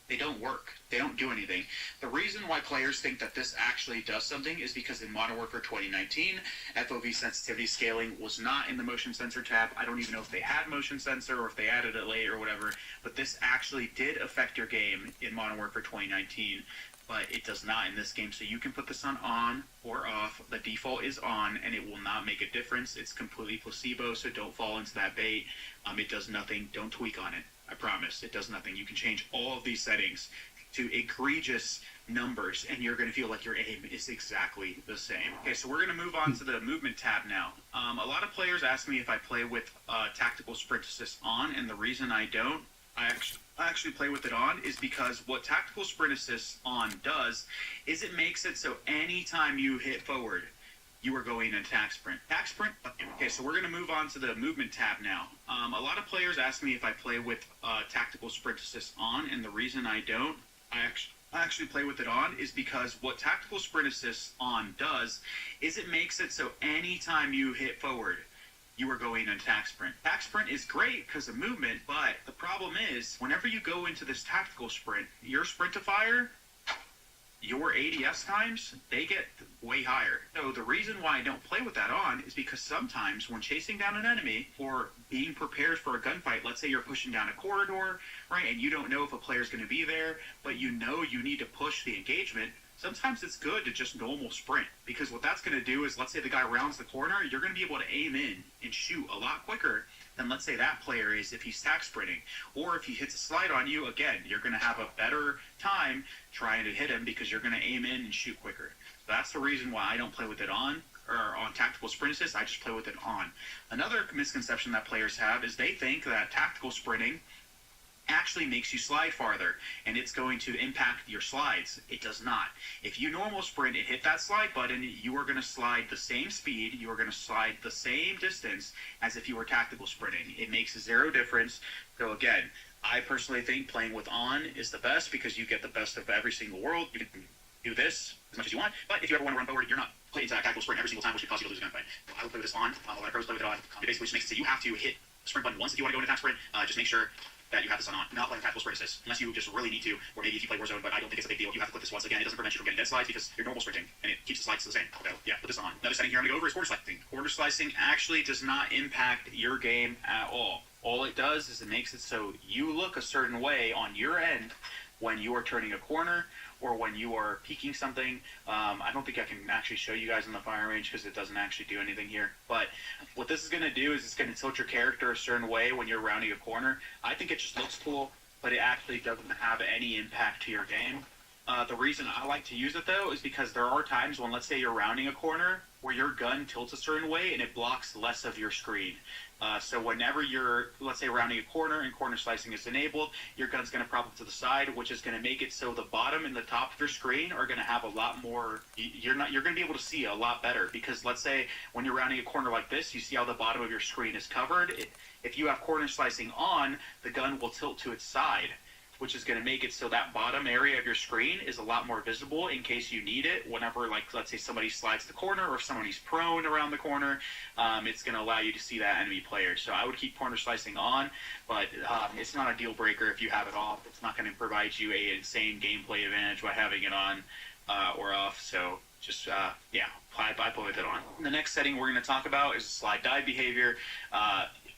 Speaker 8: They don't work. They don't do anything. The reason why players think that this actually does something is because in Modern Warfare 2019, FOV sensitivity scaling was not in the motion sensor tab. I don't even know if they had motion sensor or if they added it late or whatever, but this actually did affect your game in Modern Warfare 2019. But it does not in this game. So you can put this on or off. The default is on, and it will not make a difference. It's completely placebo, so don't fall into that bait. It does nothing. Don't tweak on it. I promise. It does nothing. You can change all of these settings to egregious numbers, and you're going to feel like your aim is exactly the same. Okay, so we're going to move on to the movement tab now. A lot of players ask me if I play with tactical sprint assist on, and the reason I don't, I actually play with it on, is because what tactical sprint assist on does is it makes it so anytime you hit forward, you are going in attack sprint. Attack sprint. Okay, so we're going to move on to the movement tab now. A lot of players ask me if I play with tactical sprint assist on, and the reason I don't, I actually play with it on, is because what tactical sprint assist on does is it makes it so anytime you hit forward, you are going in attack sprint. Attack sprint is great because of movement, but the problem is whenever you go into this tactical sprint, your sprintifier, your ADS times, they get way higher. So the reason why I don't play with that on is because sometimes when chasing down an enemy or being prepared for a gunfight, let's say you're pushing down a corridor, right, and you don't know if a player's going to be there, but you know you need to push the engagement, sometimes it's good to just normal sprint, because what that's going to do is, let's say the guy rounds the corner, you're going to be able to aim in and shoot a lot quicker than, let's say, that player is if he's tack sprinting. Or if he hits a slide on you, again, you're going to have a better time trying to hit him because you're going to aim in and shoot quicker. So that's the reason why I don't play with it on, or on tactical sprint assist. I just play with it on. Another misconception that players have is they think that tactical sprinting actually makes you slide farther, and it's going to impact your slides. It does not. If you normal sprint and hit that slide button, you are going to slide the same speed, you are going to slide the same distance as if you were tactical sprinting. It makes zero difference. So again, I personally think playing with on is the best because you get the best of every single world. You can do this as much as you want, but if you ever want to run forward, you're not playing tactical sprint every single time, which could cause you to lose a gunfight. So I would play with this on. A lot of pros play with it on. It basically just makes it so you have to hit the sprint button once if you want to go into attack sprint. Just make sure that you have this on, not playing tactical sprint assist, unless you just really need to, or maybe if you play Warzone, but I don't think it's a big deal. You have to click this once again. It doesn't prevent you from getting dead slides because you're normal sprinting, and it keeps the slides the same. So yeah, put this on. Another setting here I'm going to go over is corner slicing. Corner slicing actually does not impact your game at all. All it does is it makes it so you look a certain way on your end when you are turning a corner or when you are peeking something. I don't think I can actually show you guys in the firing range because it doesn't actually do anything here. But what this is going to do is it's going to tilt your character a certain way when you're rounding a corner. I think it just looks cool, but it actually doesn't have any impact to your game. The reason I like to use it, though, is because there are times when, let's say you're rounding a corner, where your gun tilts a certain way and it blocks less of your screen. So whenever you're, let's say, rounding a corner and corner slicing is enabled, your gun's going to prop up to the side, which is going to make it so the bottom and the top of your screen are going to have a lot more, you're going to be able to see a lot better, because let's say when you're rounding a corner like this, you see how the bottom of your screen is covered. If you have corner slicing on, the gun will tilt to its side, which is going to make it so that bottom area of your screen is a lot more visible in case you need it. Whenever, like, let's say somebody slides the corner or if somebody's prone around the corner, it's going to allow you to see that enemy player. So I would keep corner slicing on, but it's not a deal breaker if you have it off. It's not going to provide you an insane gameplay advantage by having it on or off. So just, yeah, I play with it on. The next setting we're going to talk about is slide dive behavior.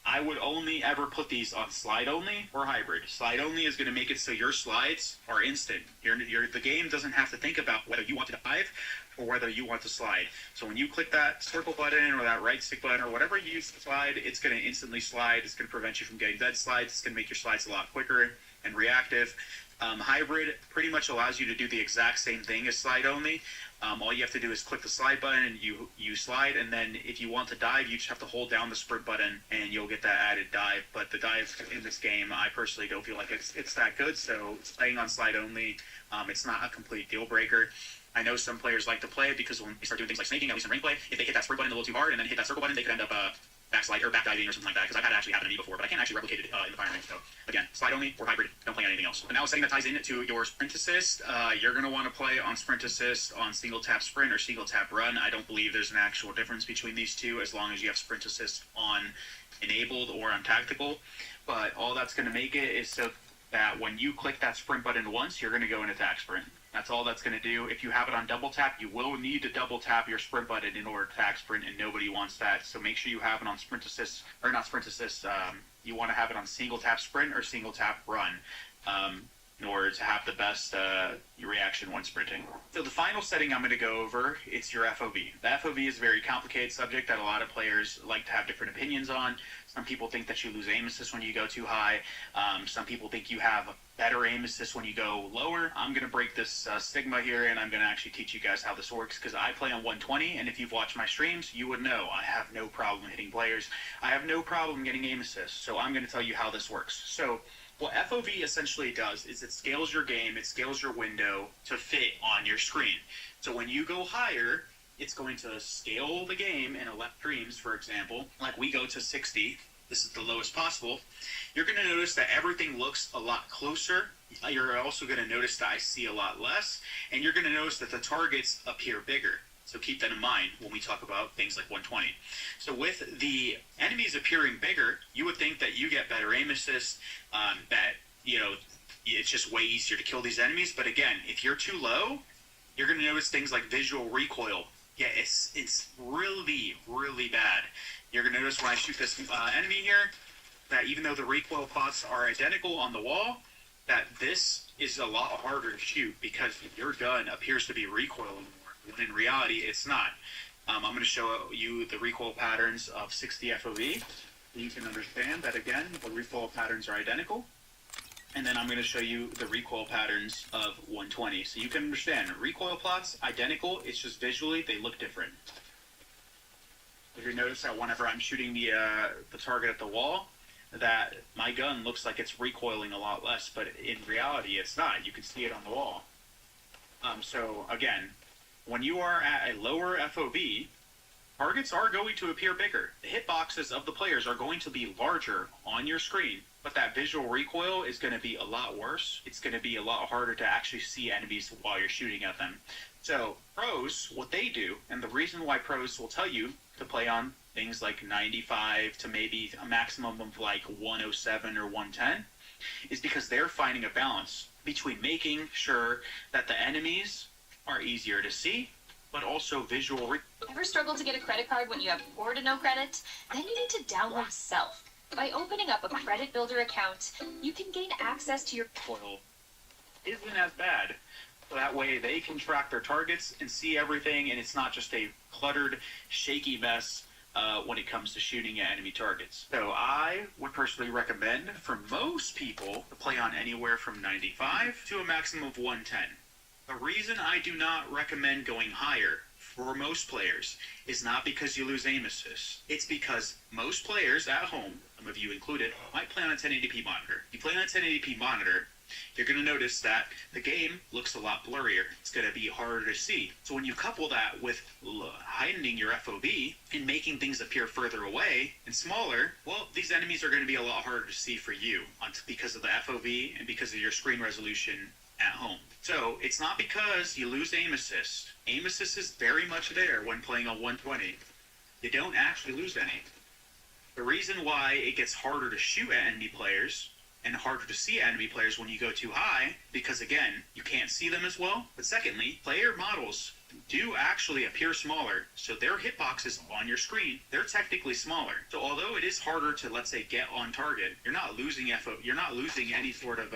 Speaker 8: I would only ever put these on slide only or hybrid. Slide only is going to make it so your slides are instant. The game doesn't have to think about whether you want to dive or whether you want to slide. So when you click that circle button or that right stick button or whatever you use to slide, it's going to instantly slide. It's going to prevent you from getting dead slides. It's going to make your slides a lot quicker and reactive. Hybrid pretty much allows you to do the exact same thing as slide only. All you have to do is click the slide button and you slide, and then if you want to dive, you just have to hold down the sprint button and you'll get that added dive. But the dive in this game, I personally don't feel like it's that good, so playing on slide only, it's not a complete deal breaker. I know some players like to play it because when they start doing things like snaking, at least in ring play, if they hit that sprint button a little too hard and then hit that circle button, they could end up backslide or back diving or something like that, because I've had it actually happen to me before, but I can't actually replicate it in the firing range. So again, slide only or hybrid, don't play on anything else. But now a setting that ties into your sprint assist, you're going to want to play on sprint assist on single tap sprint or single tap run. I don't believe there's an actual difference between these two as long as you have sprint assist on enabled or on tactical. But all that's going to make it is so that when you click that sprint button once, you're going to go in attack sprint. That's all that's going to do. If you have it on double tap, you will need to double tap your sprint button in order to attack sprint, and nobody wants that. So make sure you have it on sprint assist, or not sprint assist. You want to have it on single tap sprint or single tap run. In order to have the best reaction when sprinting. So the final setting I'm going to go over, it's your FOV. The FOV is a very complicated subject that a lot of players like to have different opinions on. Some people think that you lose aim assist when you go too high. Some people think you have better aim assist when you go lower. I'm going to break this stigma here, and I'm going to actually teach you guys how this works, because I play on 120, and if you've watched my streams, you would know I have no problem hitting players. I have no problem getting aim assist, so I'm going to tell you how this works. So what FOV essentially does is it scales your game, it scales your window to fit on your screen. So when you go higher, it's going to scale the game in streams, for example. Like we go to 60, this is the lowest possible. You're going to notice that everything looks a lot closer. You're also going to notice that I see a lot less, and you're going to notice that the targets appear bigger. So keep that in mind when we talk about things like 120. So with the enemies appearing bigger, you would think that you get better aim assist, that, you know, it's just way easier to kill these enemies. But again, if you're too low, you're going to notice things like visual recoil. Yeah, it's really, really bad. You're going to notice when I shoot this enemy here, that even though the recoil plots are identical on the wall, that this is a lot harder to shoot because your gun appears to be recoiling more. When in reality, it's not. I'm going to show you the recoil patterns of 60 FOV. You can understand that, again, the recoil patterns are identical. And then I'm going to show you the recoil patterns of 120. So you can understand, recoil plots, identical, it's just visually, they look different. If you notice that whenever I'm shooting the target at the wall, that my gun looks like it's recoiling a lot less, but in reality, it's not. You can see it on the wall. So, again, when you are at a lower FOV, targets are going to appear bigger. The hitboxes of the players are going to be larger on your screen, but that visual recoil is going to be a lot worse. It's going to be a lot harder to actually see enemies while you're shooting at them. So pros, what they do, and the reason why pros will tell you to play on things like 95 to maybe a maximum of like 107 or 110, is because they're finding a balance between making sure that the enemies are easier to see, but also visual.
Speaker 10: Ever struggle to get a credit card when you have poor to no credit? Then you need to download Self. By opening up a credit builder account, you can gain access to your
Speaker 8: foil. Isn't as bad. So that way they can track their targets and see everything, and it's not just a cluttered, shaky mess when it comes to shooting at enemy targets. So I would personally recommend for most people to play on anywhere from 95 to a maximum of 110. The reason I do not recommend going higher for most players is not because you lose aim assist. It's because most players at home, some of you included, might play on a 1080p monitor. If you play on a 1080p monitor, you're going to notice that the game looks a lot blurrier. It's going to be harder to see. So when you couple that with heightening your FOV and making things appear further away and smaller, well, these enemies are going to be a lot harder to see for you because of the FOV and because of your screen resolution at home. So it's not because you lose aim assist. Aim assist is very much there when playing on 120. You don't actually lose any. The reason why it gets harder to shoot at enemy players and harder to see enemy players when you go too high, because again, you can't see them as well. But secondly, player models do actually appear smaller, so their hitboxes on your screen, they're technically smaller. So although it is harder to, let's say, get on target, you're not losing any sort of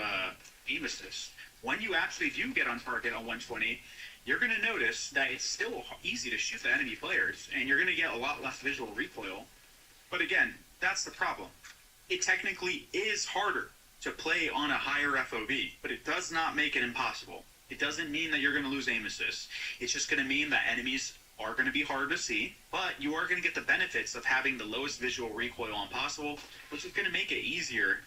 Speaker 8: aim assist. When you actually do get on target on 120, you're going to notice that it's still easy to shoot the enemy players, and you're going to get a lot less visual recoil. But again, that's the problem. It technically is harder to play on a higher FOV, but it does not make it impossible. It doesn't mean that you're going to lose aim assist. It's just going to mean that enemies are going to be harder to see, but you are going to get the benefits of having the lowest visual recoil on possible, which is going to make it easier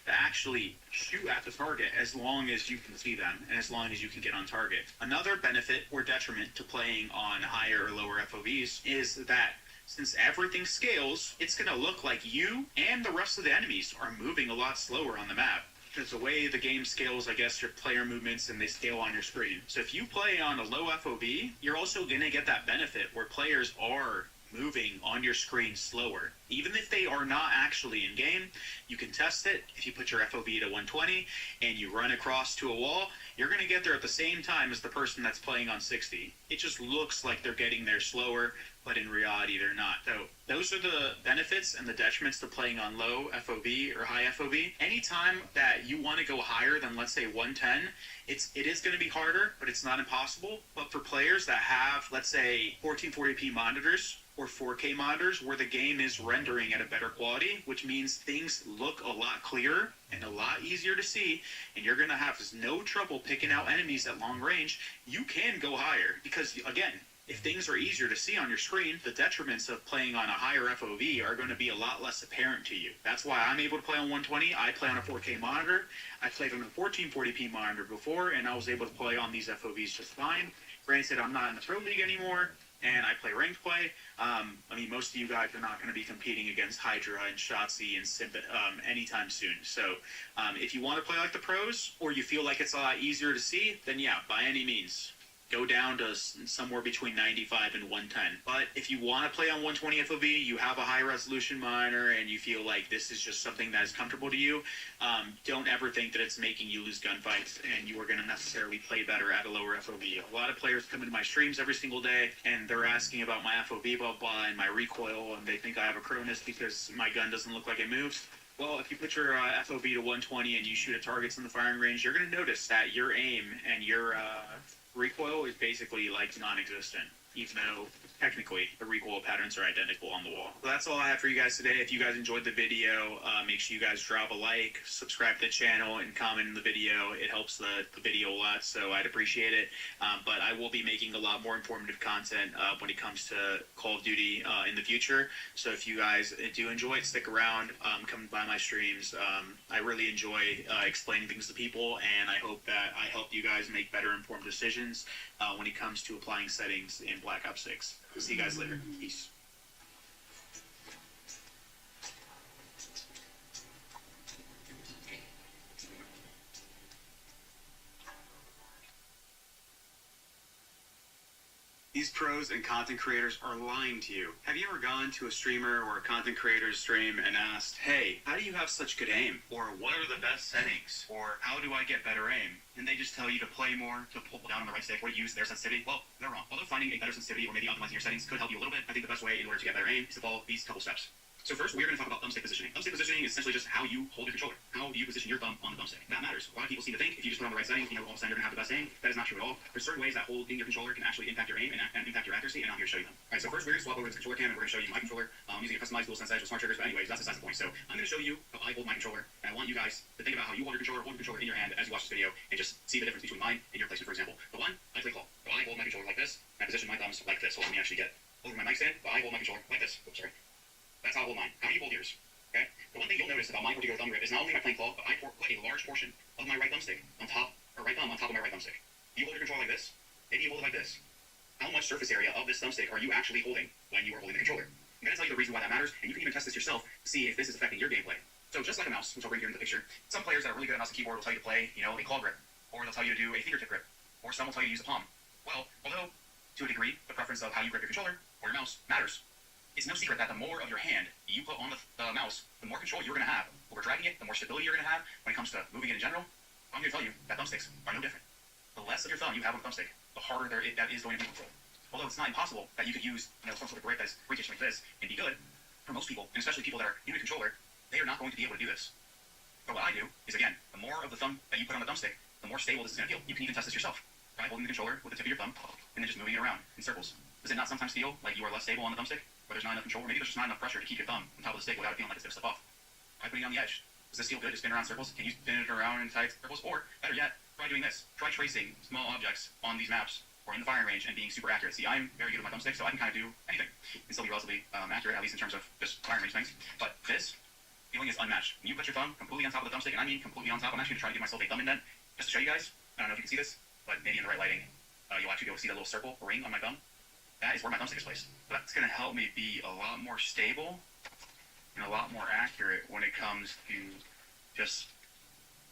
Speaker 8: to actually shoot at the target as long as you can see them and as long as you can get on target. Another benefit or detriment to playing on higher or lower FOVs is that since everything scales, it's going to look like you and the rest of the enemies are moving a lot slower on the map. Because the way the game scales, I guess, your player movements and they scale on your screen. So if you play on a low FOV, you're also going to get that benefit where players are moving on your screen slower. Even if they are not actually in game, you can test it. If you put your FOV to 120 and you run across to a wall, you're going to get there at the same time as the person that's playing on 60. It just looks like they're getting there slower, but in reality they're not. So those are the benefits and the detriments to playing on low FOV or high FOV. Anytime that you want to go higher than, let's say, 110, it is going to be harder, but it's not impossible. But for players that have, let's say, 1440p monitors or 4K monitors where the game is rendering at a better quality, which means things look a lot clearer and a lot easier to see, and you're going to have no trouble picking out enemies at long range, you can go higher. Because, again, if things are easier to see on your screen, the detriments of playing on a higher FOV are going to be a lot less apparent to you. That's why I'm able to play on 120. I play on a 4K monitor. I played on a 1440p monitor before, and I was able to play on these FOVs just fine. Granted, I'm not in the Pro League anymore, and I play ranked play. I mean, most of you guys are not going to be competing against Hydra and Shotzi and Simp anytime soon. So if you want to play like the pros, or you feel like it's a lot easier to see, then yeah, by any means, go down to somewhere between 95 and 110. But if you want to play on 120 FOV, you have a high resolution monitor, and you feel like this is just something that is comfortable to you, don't ever think that it's making you lose gunfights and you are going to necessarily play better at a lower FOV. A lot of players come into my streams every single day, and they're asking about my FOV, blah, blah, and my recoil, and they think I have a Cronus because my gun doesn't look like it moves. Well, if you put your FOV to 120 and you shoot at targets in the firing range, you're going to notice that your aim and your recoil is basically like non-existent, even though technically the recoil patterns are identical on the wall. So that's all I have for you guys today. If you guys enjoyed the video, make sure you guys drop a like, subscribe to the channel, and comment in the video. It helps the video a lot, so I'd appreciate it. But I will be making a lot more informative content when it comes to Call of Duty in the future. So if you guys do enjoy it, stick around, come by my streams. I really enjoy explaining things to people, and I hope that I help you guys make better informed decisions when it comes to applying settings in Black Ops 6. See you guys later. Peace. These pros and content creators are lying to you. Have you ever gone to a streamer or a content creator's stream and asked, hey, how do you have such good aim? Or what are the best settings? Or how do I get better aim? And they just tell you to play more, to pull down on the right stick, or to use their sensitivity. Well, they're wrong. Although finding a better sensitivity or maybe optimizing your settings could help you a little bit, I think the best way in order to get better aim is to follow these couple steps. So first, we're going to talk about thumbstick positioning. Thumbstick positioning is essentially just how you hold your controller. How do you position your thumb on the thumbstick? That matters. A lot of people seem to think if you just put on the right settings, all of a sudden you're going to have the best aim. That is not true at all. There's certain ways that holding your controller can actually impact your aim and impact your accuracy, and I'm here to show you them. All right, so first we're going to swap over to the controller cam, and we're going to show you my controller using a customized DualSense Edge with smart triggers. But anyways, that's besides the point. So I'm going to show you how I hold my controller, and I want you guys to think about how you hold your controller in your hand as you watch this video, and just see the difference between mine and your placement. For example, the one I play claw. So I hold my controller like this, and I position my thumbs like this. So let me actually get over my mic stand. But I hold my controller like this. Oops, sorry. That's how I hold mine. How do you hold yours? Okay? The one thing you'll notice about my particular thumb grip is not only my playing claw, but I put a large portion of my right thumbstick on top, or right thumb on top of my right thumbstick. Do you hold your controller like this? Maybe you hold it like this. How much surface area of this thumbstick are you actually holding when you are holding the controller? I'm going to tell you the reason why that matters, and you can even test this yourself to see if this is affecting your gameplay. So just like a mouse, which I'll bring here into the picture, some players that are really good at mouse and keyboard will tell you to play, a claw grip, or they'll tell you to do a fingertip grip, or some will tell you to use a palm. Well, although, to a degree, the preference of how you grip your controller or your mouse matters, it's no secret that the more of your hand you put on the mouse, the more control you're going to have over dragging it, the more stability you're going to have when it comes to moving it in general. I'm going to tell you that thumbsticks are no different. The less of your thumb you have on the thumbstick, the harder that is going to be controlled. Although it's not impossible that you could use some sort of grip that's freakish like this and be good, for most people, and especially people that are new to controller, they are not going to be able to do this. So what I do is, again, the more of the thumb that you put on the thumbstick, the more stable this is going to feel. You can even test this yourself. Try holding the controller with the tip of your thumb and then just moving it around in circles. Does it not sometimes feel like you are less stable on the thumbstick? Or there's not enough control? Or maybe there's just not enough pressure to keep your thumb on top of the stick without it feeling like it's going to slip off. Try putting it on the edge. Does this feel good to spin around circles? Can you spin it around in tight circles? Or, better yet, try doing this. Try tracing small objects on these maps or in the firing range and being super accurate. See, I'm very good with my thumbstick, so I can kind of do anything and still be relatively accurate, at least in terms of just firing range things. But this feeling is unmatched. When you put your thumb completely on top of the thumbstick, and I mean completely on top, I'm actually going to try to give myself a thumb indent just to show you guys. I don't know if you can see this, but maybe in the right lighting, you'll actually be able to see that little circle or ring on my thumb. That is where my thumbstick is placed. So that's going to help me be a lot more stable and a lot more accurate when it comes to just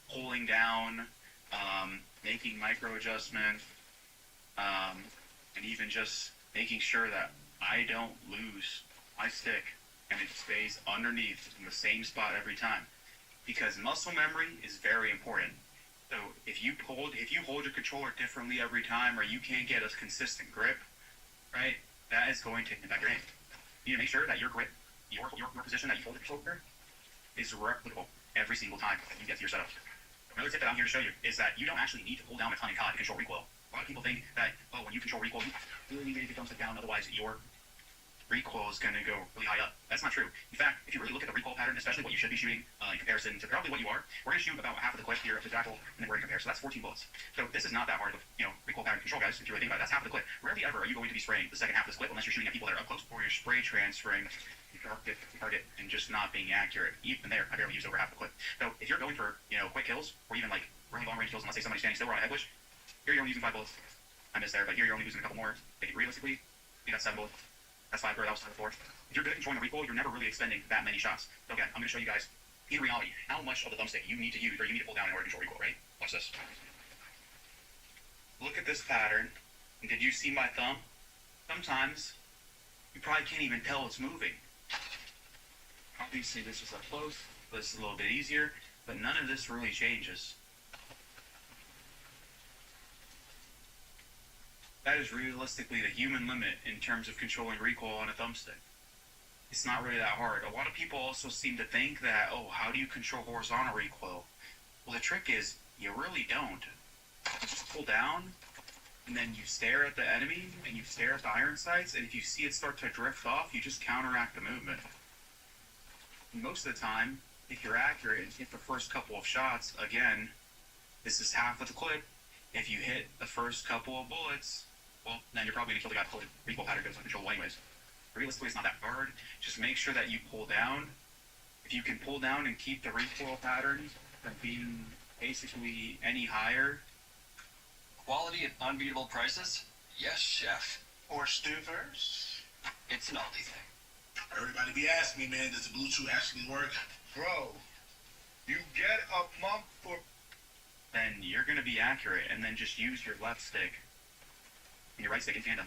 Speaker 8: holding down, making micro adjustments, and even just making sure that I don't lose my stick and it stays underneath in the same spot every time. Because muscle memory is very important. So if you hold your controller differently every time, or you can't get a consistent grip, right, that is going to impact your aim. You need to make sure that your grip, your position that you hold the controller is replicable every single time that you get to your setup. Another tip that I'm here to show you is that you don't actually need to pull down a ton and COD to control recoil. A lot of people think that, oh, when you control recoil, you really need to thumbstick down, otherwise your recoil is going to go really high up. That's not true. In fact, if you really look at the recoil pattern, especially what you should be shooting in comparison to probably what you are, we're going to shoot about half of the clip here of the jackal, and then we're going to compare. So that's 14 bullets. So this is not that hard of recoil pattern to control, guys. If you really think about it, that's half of the clip. Rarely ever are you going to be spraying the second half of this clip unless you're shooting at people that are up close, or you're spray transferring target and just not being accurate. Even there, I barely used over half the clip. So if you're going for quick kills, or even like really long range kills, and let's say somebody's standing still or on a head bush, here you're only using 5 bullets. I missed there, but here you're only using a couple more. Realistically, you got 7 bullets. That's 5 for that was 5 for 4. If you're good at controlling the recoil, you're never really expending that many shots. So again, I'm going to show you guys, in reality, how much of the thumbstick you need to use, or you need to pull down in order to control recoil, right? Watch this. Look at this pattern. Did you see my thumb? Sometimes, you probably can't even tell it's moving. Obviously, this is up close. This is a little bit easier, but none of this really changes. That is realistically the human limit in terms of controlling recoil on a thumbstick. It's not really that hard. A lot of people also seem to think that, oh, how do you control horizontal recoil? Well, the trick is, you really don't. You just pull down, and then you stare at the enemy, and you stare at the iron sights, and if you see it start to drift off, you just counteract the movement. Most of the time, if you're accurate and hit the first couple of shots, again, this is half of the clip. If you hit the first couple of bullets, well, then you're probably going to kill the guy before the recoil pattern goes uncontrollable anyways. Realistically, it's not that hard. Just make sure that you pull down. If you can pull down and keep the recoil pattern from being basically any higher.
Speaker 9: Quality at unbeatable prices? Yes, chef.
Speaker 11: Or Stuvers?
Speaker 9: It's an Aldi thing.
Speaker 11: Everybody be asking me, man, does the Bluetooth actually work? Bro, you get a month for...
Speaker 8: Then you're going to be accurate, and then just use your left stick and your right stick in tandem.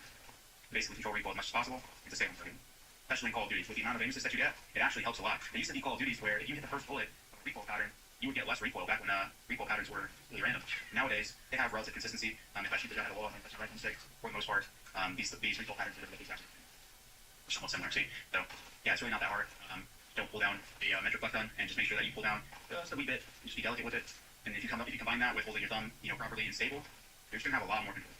Speaker 8: Basically control recoil as much as possible. It's a safe thing. Especially in Call of Duty. With the amount of aim assist that you get, it actually helps a lot. There used to be Call of Duties where if you hit the first bullet of a recoil pattern, you would get less recoil back when recoil patterns were really random. Nowadays, they have relative consistency. If I shoot the gun at a wall and I touch the right stick, for the most part, these recoil patterns are these actually somewhat similar. See? So, yeah, it's really not that hard. Don't pull down a metric left gun, and just make sure that you pull down just a wee bit. Just be delicate with it. And if you combine that with holding your thumb, properly and stable, you're just gonna have a lot more control.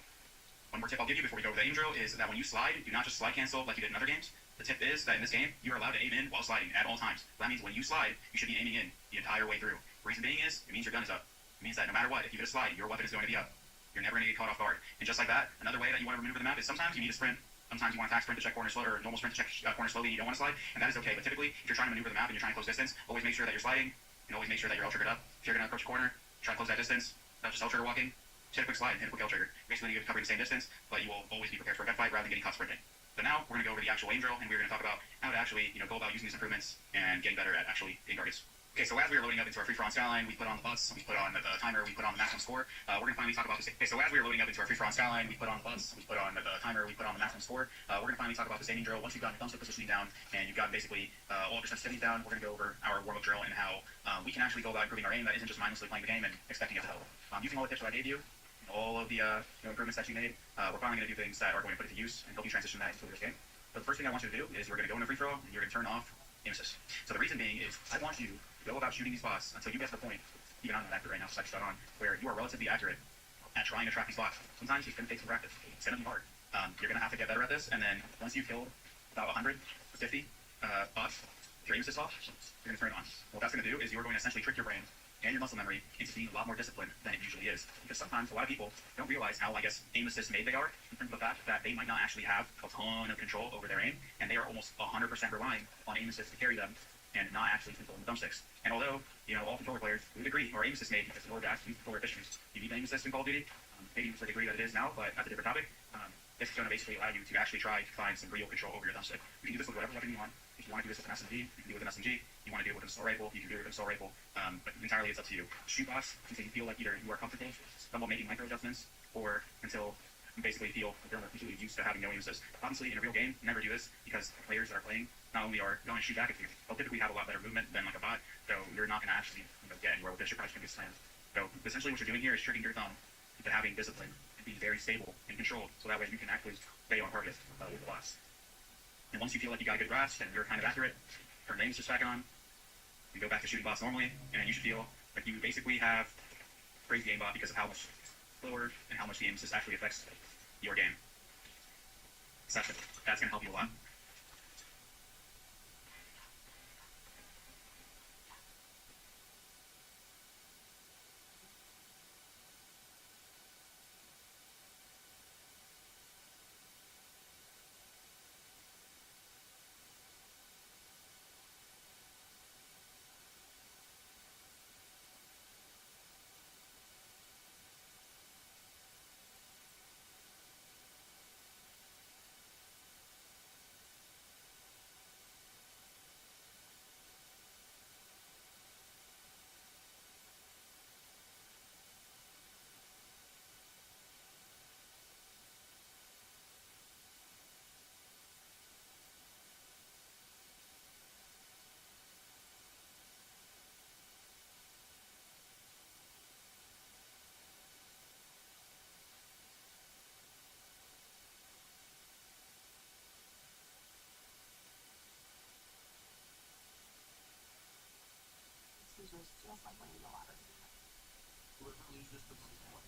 Speaker 8: One more tip I'll give you before we go over the aim drill is that when you slide, do not just slide cancel like you did in other games. The tip is that in this game, you are allowed to aim in while sliding at all times. That means when you slide, you should be aiming in the entire way through. The reason being is, it means your gun is up. It means that no matter what, if you hit a slide, your weapon is going to be up. You're never going to get caught off guard. And just like that, another way that you want to maneuver the map is sometimes you need to sprint. Sometimes you want to attack sprint to check corner slow, or normal sprint to check corner slowly, and you don't want to slide, and that is okay. But typically, if you're trying to maneuver the map and you're trying to close distance, always make sure that you're sliding, and always make sure that you're L-triggered up. If you're going to approach a corner, try to close that distance, not just L-trigger walking. Hit a quick slide and hit a quick L-trigger. Basically, you're covering the same distance, but you will always be prepared for a gunfight rather than getting caught sprinting. So now, we're going to go over the actual aim drill, and we're going to talk about how to actually, go about using these improvements and getting better at actually hitting targets. Okay, so as we were loading up into our free-for-on skyline, we put on the butts, we put on the timer, we put on the maximum score. We're going to finally talk about this. Okay, so as we were loading up into our free-for-on skyline, we put on the butts, we put on the timer, we put on the maximum score. We're going to finally talk about this aiming drill. Once you've gotten your thumbstick positioning down and you've got basically all of your sensitivities down, we're going to go over our warm-up drill and how we can actually go about improving our aim that isn't just mindlessly playing the game and expecting it to help. Using all the tips that I gave you, all of the improvements that you made, we're finally going to do things that are going to put it to use and help you transition that into this game. So the first thing I want you to do is we're going to go into free throw and you're going to turn off aim assist. So the reason being is I want you to go about shooting these spots until you get to the point, even I'm not accurate right now, so I just got on, where you are relatively accurate at trying to track these spots. Sometimes it's going to take some practice. It's going to be hard. You're going to have to get better at this, and then once you've killed about 100 or 50 spots, if your aim assist off, you're going to turn it on. What that's going to do is you're going to essentially trick your brain and your muscle memory into being a lot more disciplined than it usually is. Because sometimes a lot of people don't realize how, aim assist made they are, in terms of the fact that they might not actually have a ton of control over their aim, and they are almost 100% relying on aim assist to carry them, and not actually controlling the thumbsticks. And although, all controller players would agree, or aim assist made because in order to actually use controller efficiently, you need aim assist in Call of Duty, maybe to the degree that it is now, but that's a different topic. This is going to basically allow you to actually try to find some real control over your thumbstick. You can do this with whatever weapon you want. If you want to do this with an SMG, you can do it with an SMG. You want to do it with an assault rifle, you can do it with an assault rifle. But entirely it's up to you. Shoot boss until you feel like either you are comfortable, somewhat making micro adjustments, or until basically feel that they're completely used to having no aim assist. Obviously, in a real game, never do this because the players that are playing not only are going to shoot back at you, they'll typically have a lot better movement than like a bot, so you're not going to actually get anywhere with this. You're probably going to get slammed. So essentially, what you're doing here is tricking your thumb into having discipline and being very stable and controlled, so that way you can actually stay on target with the boss. And once you feel like you got a good grasp and you're kind of accurate, turn the aim assist back on. You go back to shooting bots normally, and you should feel like you basically have crazy aimbot because of how much slower and how much the aim assist actually affects your game. So that's going to help you a lot.
Speaker 2: This is just like when you go out of the literally just a $100 $100,000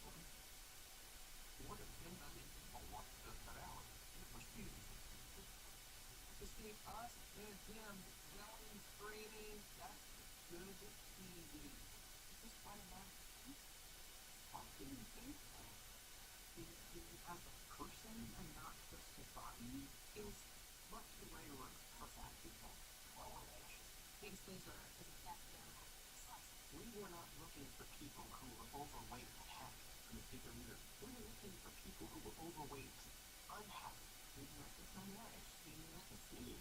Speaker 2: for it. What if they not even want to cut out? It was huge. To see us in a gym yelling, screaming, that's good TV. This is one of my how can you think that? As a person and not just a body is much the way to perfect people. These things are we were not looking for people who were overweight and happy in the bigger mirror. We were looking for people who were overweight, unhappy. We were at some life. We were at the sea.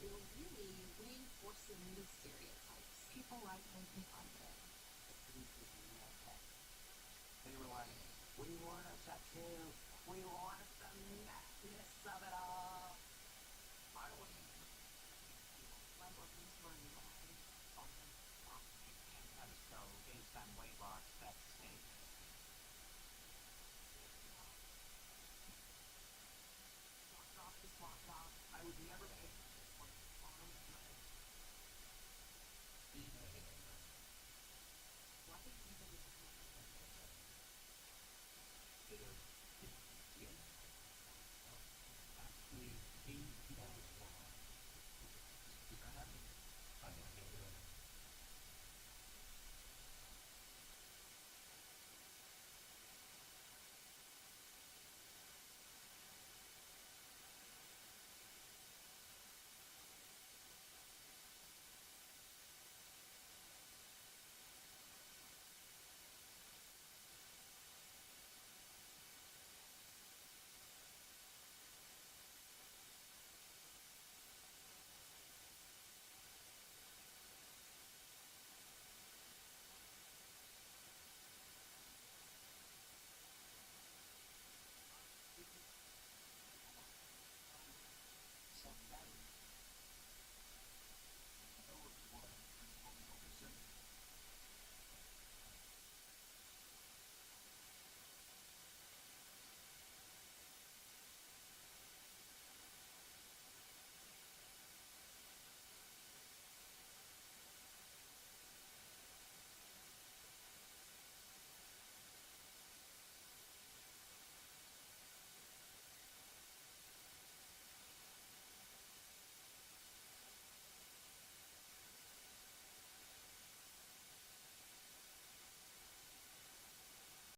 Speaker 10: You're really reinforcing the stereotypes. People like making fun of it.
Speaker 2: They were like, we want a tattoo. We want the madness of it all. I was my book is running behind. That is so based on weight loss, that's safe.